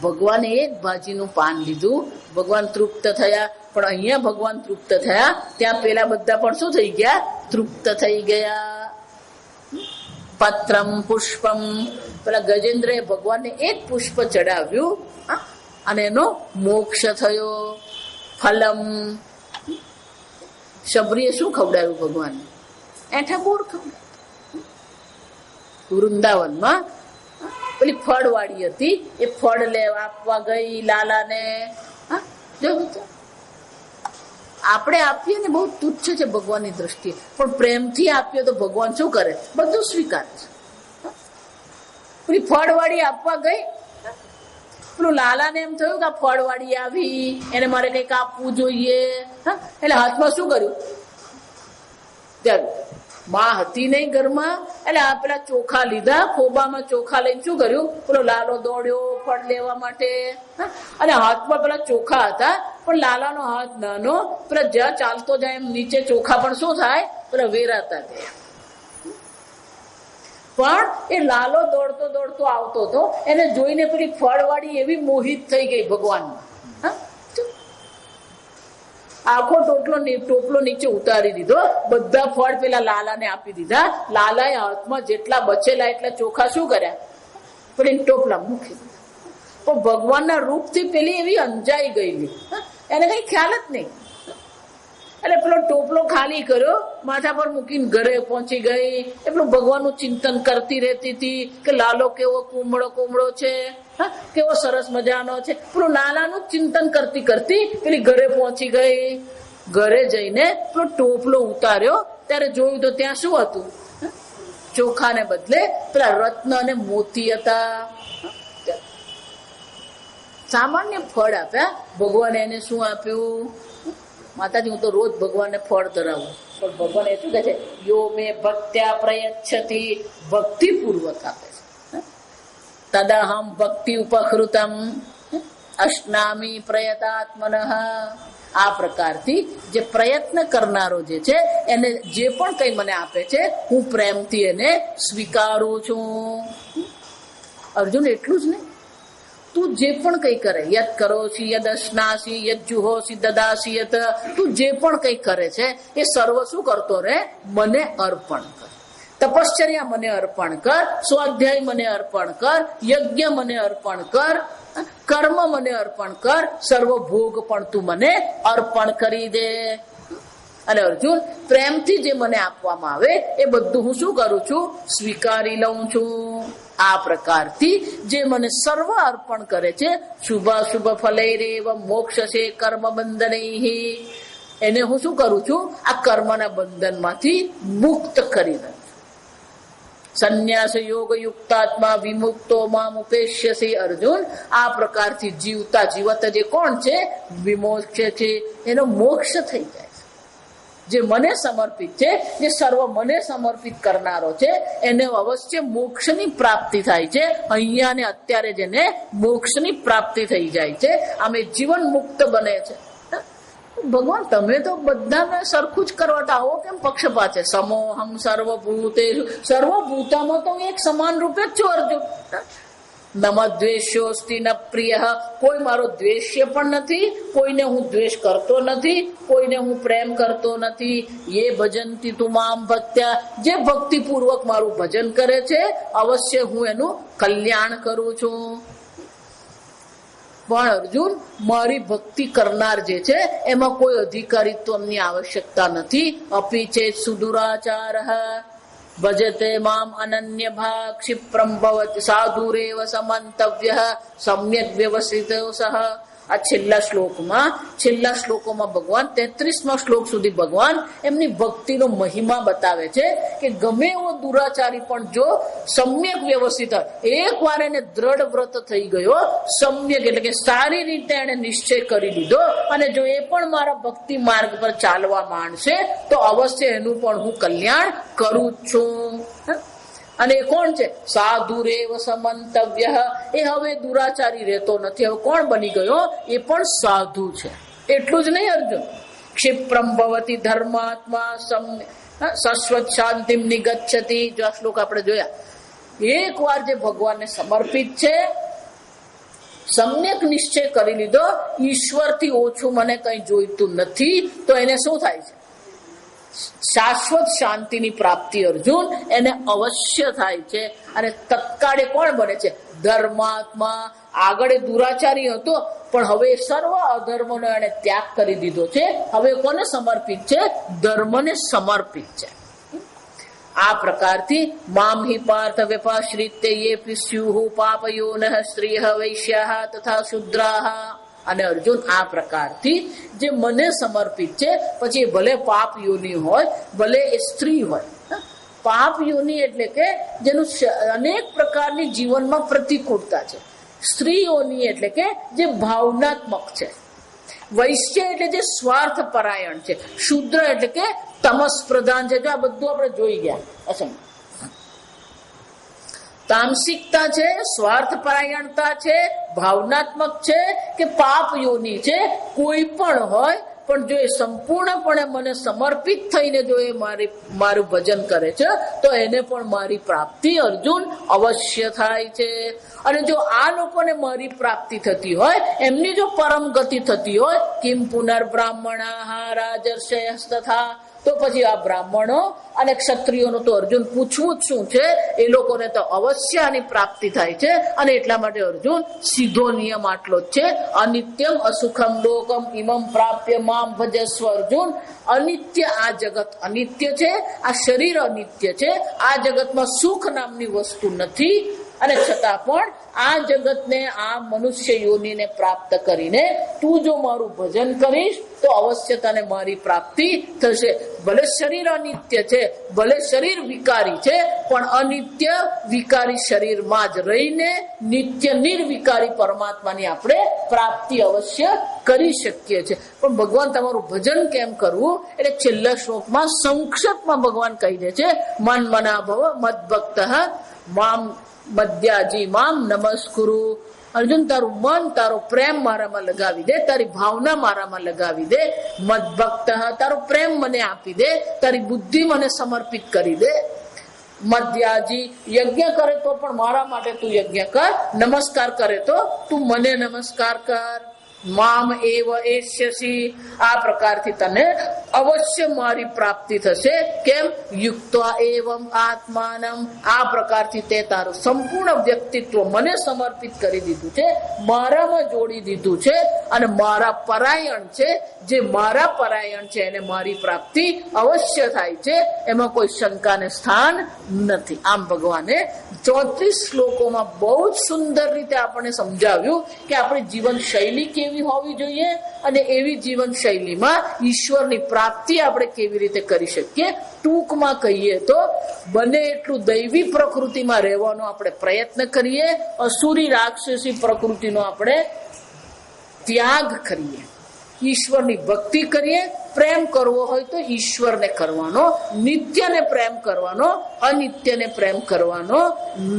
ભગવાને એક ભાજીનું પાન લીધું, ભગવાન તૃપ્ત થયા. પણ અહીંયા ભગવાન તૃપ્ત થયા, ત્યાં પેલા બધા પણ શું થઈ ગયા? તૃપ્ત થઈ ગયા. પત્રમ પુષ્પમ, પેલા ગજેન્દ્રએ ભગવાનને એક પુષ્પ ચડાવ્યું અને એનો મોક્ષ થયો. ફલમ, શબરીએ શું ખવડાવ્યું ભગવાનને? એઠા બોર ખવડાવ્યું. વૃંદાવનમાં પેલી ફળવાળી હતી, એ ફળ લેવા આપવા ગઈ લાલાને. આપણે આપીએ ને બહુ તુચ્છ છે ભગવાનની દ્રષ્ટિએ, પણ પ્રેમથી આપીએ તો ભગવાન શું કરે? બધું સ્વીકાર છે. પેલી ફળવાળી આપવા ગઈ, પેલું લાલાને એમ થયું કે આ ફળવાળી આવી, એને મારે કંઈક આપવું જોઈએ. એટલે હાથમાં શું કર્યું? માં હતી નહીં ઘરમાં, એટલે આ પેલા ચોખા લીધા, ખોબામાં ચોખા લઈને શું કર્યું, પેલો લાલો દોડ્યો ફળ લેવા માટે, અને હાથમાં પેલા ચોખા હતા, પણ લાલાનો હાથ નાનો, પેલા જ્યાં ચાલતો જાય એમ નીચે ચોખા પણ શું થાય, પેલા વેરાતા ગયા. પણ એ લાલો દોડતો દોડતો આવતો હતો, એને જોઈને પેલી ફળવાળી એવી મોહિત થઈ ગઈ ભગવાનમાં. આખો ટોપલો નીચે ઉતારી દીધો, બધા ફળ પેલા લાલાને આપી દીધા. લાલાએ હાથમાં જેટલા બચેલા એટલા ચોખા શું કર્યા, પેલી ટોપલા મૂકી દીધા. પણ ભગવાનના રૂપથી પેલી એવી અંજાઈ ગયેલી, એને કઈ ખ્યાલ જ નહીં. એટલે પેલો ટોપલો ખાલી કર્યો, માથા પર મૂકીને ઘરે પહોંચી ગઈ. એટલું ભગવાનનું ચિંતન કરતી રહેતી હતી કે લાલો કેવો કોમળો છે, કેવો સરસ મજાનો છે. પેલું લાલાનું ચિંતન કરતી કરતી પેલી ઘરે પહોંચી ગઈ. ઘરે જઈને પેલો ટોપલો ઉતાર્યો ત્યારે જોયું તો ત્યાં શું હતું, ચોખાને બદલે પેલા રત્ન અને મોતી હતા. સામાન્ય ફળ આપ્યા. ભગવાને એને શું આપ્યું, માતાજી હું તો રોજ ભગવાનને ફળ ધરાવું, પણ ભગવાન એ શું કહે છે, યો મે ભક્ત્યા પ્રયચ્છતિ, ભક્તિપૂર્વક આપે છે. તદહમ ભક્તિ ઉપકૃતમ અશ્નામી પ્રયતાત્મનઃ. આ પ્રકારથી જે પ્રયત્ન કરનારો જે છે એને જે પણ કઈ મને આપે છે હું પ્રેમથી એને સ્વીકારું છું. અર્જુન એટલું જ નહીં, તું જે પણ કઈ કરે, યદ કરોસી યદ અશ્નાસી યદ જુહોસી દદાસી યત, તું જે પણ કઈ કરે છે એ સર્વ શું કરતો રે, મને અર્પણ કર. તપશ્ચર્યા મને અર્પણ કર, સ્વાધ્યાય મને અર્પણ કર, યજ્ઞ મને અર્પણ કર, કર્મ મને અર્પણ કર, સર્વ ભોગ પણ તું મને અર્પણ કરી દે. અને અર્જુન પ્રેમથી જે મને આપવામાં આવે એ બધું હું શું કરું છું, સ્વીકારી લઉં છું. આ પ્રકારથી જે મને સર્વ અર્પણ કરે છે, શુભાશુભ ફલૈરેવ મોક્ષસે કર્મ બંધનૈ, એને હું શું કરું છું, આ કર્મના બંધનમાંથી મુક્ત કરી દઉં. સંન્યાસ યોગ યુક્તાત્મા વિમુક્તો મામ ઉપેશ્યસે. અર્જુન આ પ્રકારથી જીવતા જીવત જે કોણ છે, વિમોક્ષ છે, એનો મોક્ષ થઈ જાય. જે મને સમર્પિત છે, જે સર્વ મને સમર્પિત કરનારો છે, એને અવશ્ય મોક્ષની પ્રાપ્તિ થાય છે. અહીંયા ને અત્યારે જેને મોક્ષની પ્રાપ્તિ થઈ જાય છે, આમે જીવન મુક્ત બને છે. ભગવાન તમે તો બધાને સરખું જ કરવા આવો કેમ પક્ષપાત છે? સમોહમ સર્વભૂતેષુ, સર્વભૂતામાં તો એક સમાન રૂપે જ છું અર્જુન. નમ દ્વેષ્યોસ્તિ ન પ્રિય, કોઈ મારો દ્વેષ્ય પણ નથી, કોઈને હું દ્વેષ કરતો નથી, કોઈને હું પ્રેમ કરતો નથી. યે ભજન્તિ તુ મામ ભક્ત્યા, જે ભક્તિપૂર્વક મારું ભજન કરે છે અવશ્ય હું એનું કલ્યાણ કરું છું. પણ અર્જુન મારી ભક્તિ કરનાર જે છે એમાં કોઈ અધિકારીત્વની આવશ્યકતા નથી. અપી ચેત સુદુરાચાર ભજતે મામ અનન્ય ભાગ ક્ષિપ્રમ ભવતિ સાધુરેવ સમંતવ્ય સમ્યક વ્યવસ્થિત સહ. આ છેલ્લા શ્લોકોમાં ભગવાન 33મા શ્લોક સુધી ભગવાન એમની ભક્તિનો મહિમા બતાવે છે કે ગમે એવો દુરાચારી પણ જો સમ્યક વ્યવસ્થિત હોય, એક વાર એને દ્રઢ વ્રત થઈ ગયો, સમ્યક એટલે કે સારી રીતે એને નિશ્ચય કરી લીધો, અને જો એ પણ મારા ભક્તિ માર્ગ પર ચાલવા માંડશે તો અવશ્ય એનું પણ હું કલ્યાણ કરું છું. અને એ કોણ છે? સાધુરેવ સમંતવ્ય. એ હવે દુરાચારી રહેતો નથી, હવે કોણ બની ગયો? એ પણ સાધુ છે. એટલું જ નહીં અર્જુન, ક્ષિપ્રમ ભવતિ ધર્માત્મા શાશ્વત શાંતિમ નિગચ્છતિ. જો આ શ્લોક આપણે જોયા, એક વાર જે ભગવાનને સમર્પિત છે, સમ્યક નિશ્ચય કરી લીધો, ઈશ્વરથી ઓછું મને કઈ જોઈતું નથી, તો એને શું થાય છે? શાશ્વત શાંતિની પ્રાપ્તિ અર્જુન એને અવશ્ય થાય છે. અને તત્કાળે કોણ બને છે? ધર્માત્મા. આગળ દુરાચારી હતો પણ હવે સર્વ અધર્મનો એને ત્યાગ કરી દીધો છે. હવે કોને સમર્પિત છે? ધર્મને સમર્પિત છે. આ પ્રકારથી મામ હિ પાર્થ વ્યપાશ્રિત્ય યે સ્યુઃ પાપયોનઃ સ્ત્રીઃ વૈશ્યાઃ તથા શૂદ્રાઃ. અને અર્જુન આ પ્રકારથી જે મને સમર્પિત છે, પછી ભલે પાપ યોની હોય, ભલે એ સ્ત્રી હોય. પાપ યોની એટલે કે જેનું અનેક પ્રકારની જીવનમાં પ્રતિકૂળતા છે. સ્ત્રીઓની એટલે કે જે ભાવનાત્મક છે. વૈશ્ય એટલે જે સ્વાર્થ પરાયણ છે. શૂદ્ર એટલે કે તમસ પ્રધાન છે. આ બધું આપણે જોઈ ગયા. અસમ તામસિકતા છે, સ્વાર્થપરાયણતા છે, ભાવનાત્મક છે કે પાપ યોની છે, કોઈ પણ હોય, પણ જો એ સંપૂર્ણપણે મને સમર્પિત થઈને જો એ મારું ભજન કરે છે તો એને પણ મારી પ્રાપ્તિ અર્જુન અવશ્ય થાય છે. અને જો આ લોકોને મારી પ્રાપ્તિ થતી હોય, એમની જો પરમ ગતિ થતી હોય, કિમ પુનર્બ્રાહ્મણા રાજર્ષય તથા, તો પછી આ બ્રાહ્મણો અને ક્ષત્રિયોનું તો અર્જુન પૂછવું જ શું છે, એ લોકોને તો અવશ્ય આની પ્રાપ્તિ થાય છે. અને એટલા માટે અર્જુન સીધો નિયમ આટલો જ છે, અનિત્યમ અસુખમ લોકમ ઇમમ પ્રાપ્ય મામ ભજસ્વ. અર્જુન, અનિત્ય આ જગત અનિત્ય છે, આ શરીર અનિત્ય છે, આ જગતમાં સુખ નામની વસ્તુ નથી. અને છતાં પણ આ જગતને, આ મનુષ્ય યોનિને પ્રાપ્ત કરીને તું જો મારું ભજન કરીશ તો અવશ્ય તને મારી પ્રાપ્તિ થશે. ભલે શરીર અનિત્ય છે, ભલે શરીર વિકારી છે, પણ અનિત્ય વિકારી શરીરમાં જ રહીને નિત્ય નિર્વિકારી પરમાત્માની આપણે પ્રાપ્તિ અવશ્ય કરી શકીએ છીએ. પણ ભગવાન તમારું ભજન કેમ કરવું, એટલે છેલ્લા શ્લોકમાં સંક્ષેપમાં ભગવાન કહી દે છે, મન મના ભવ મદ ભક્ત મામ મધ્યાજી મામ નમસ્કુરુ. અર્જુન, તારું મન, તારો પ્રેમ મારામાં લગાવી દે, તારી ભાવના મારામાં લગાવી દે. મદભક્ત, તારો પ્રેમ મને આપી દે, તારી બુદ્ધિ મને સમર્પિત કરી દે. મધ્યાજી, યજ્ઞ કરે તો પણ મારા માટે તું યજ્ઞ કર, નમસ્કાર કરે તો તું મને નમસ્કાર કર. મામ એવ એષ્યસી, આ પ્રકારથી તને અવશ્ય મારી પ્રાપ્તિ થશે. કેમ? યુક્ત્વા એવમ આત્માનમ, આ પ્રકારથી તે તારું સંપૂર્ણ વ્યક્તિત્વ મને સમર્પિત કરી દીધું છે, મારામાં જોડી દીધું છે, અને મારા પરાયણ છે. જે મારા પરાયણ છે એને મારી પ્રાપ્તિ અવશ્ય થાય છે, એમાં કોઈ શંકાને સ્થાન નથી. આમ ભગવાને 34 શ્લોકોમાં બહુ જ સુંદર રીતે આપણને સમજાવ્યું કે આપણી જીવન શૈલી કેવી હોવી જોઈએ, અને એવી જીવન શૈલીમાં ઈશ્વરની પ્રાપ્તિ આપણે કેવી રીતે કરી શકીએ. ટૂંકમાં કહીએ તો બને એટલું દૈવી પ્રકૃતિમાં રહેવાનો આપણે પ્રયત્ન કરીએ, અસુરી રાક્ષસી પ્રકૃતિનો આપણે ત્યાગ કરીએ, ઈશ્વરની ભક્તિ કરીએ. પ્રેમ કરવો હોય તો ઈશ્વરને કરવાનો, નિત્યને પ્રેમ કરવાનો, અનિત્યને પ્રેમ કરવાનો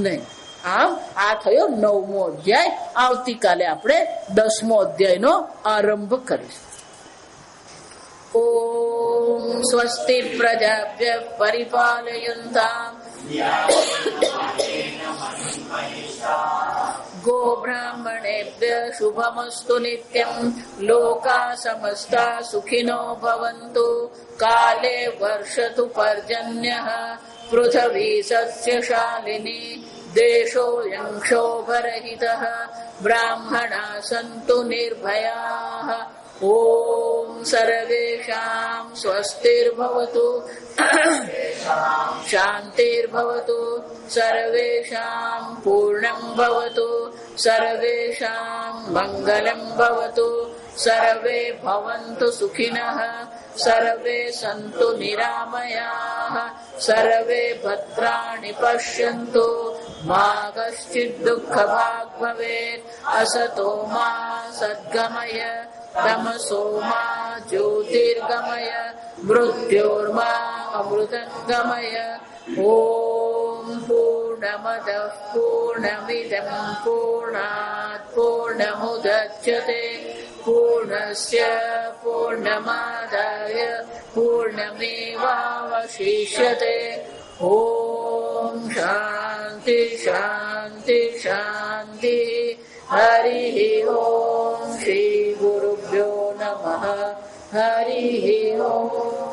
નહીં. આમ આ થયો 9મો અધ્યાય. આવતીકાલે આપણે 10મો અધ્યાયનો આરંભ કરીશું. ઓમ સ્વસ્તિ પ્રજાભ્ય પરિપાલયન્તામ ગો બ્રાહ્મણેભ્ય શુભમસ્તુ નિત્યમ લોકા સમસ્તા સુખિનો ભવન્તુ કાલે વર્ષતુ પર્જન્યઃ પૃથ્વી સસ્યશાલિની દેશોऽયં ક્ષોભરહિતઃ બ્રાહ્મણા સन्तુ નિર્ભયાઃ. ઓમ સર્વેષાં સ્વસ્તિર્ભવતુ શાંતિર્ભવતુ સર્વેષાં પૂર્ણં ભવતુ સર્વેષાં મંગલં ભવતુ સર્વે ભવन्तુ સુખિનઃ સર્વે સन्तુ નિરામયાઃ સર્વે ભદ્રાણિ પશ્યन्तુ મા કશ્ચિદ દુઃખભાગ ભવેत्. અસતો મા સદ્ગમય તમસો મા જ્યોતિર્ગમય મૃત્યોર્મા અમૃતંગમય. ઓમ પૂર્ણમદ પૂર્ણમિદં પૂર્ણાત પૂર્ણમુદચ્યતે પૂર્ણસ્ય પૂર્ણમાદાય પૂર્ણમેવાવશિષ્યતે. ઓમ શાંતિ શાંતિ શાંતિ. હરિ ઓમ શ્રી ગુરુભ્યો નમઃ. હરિ ઓમ.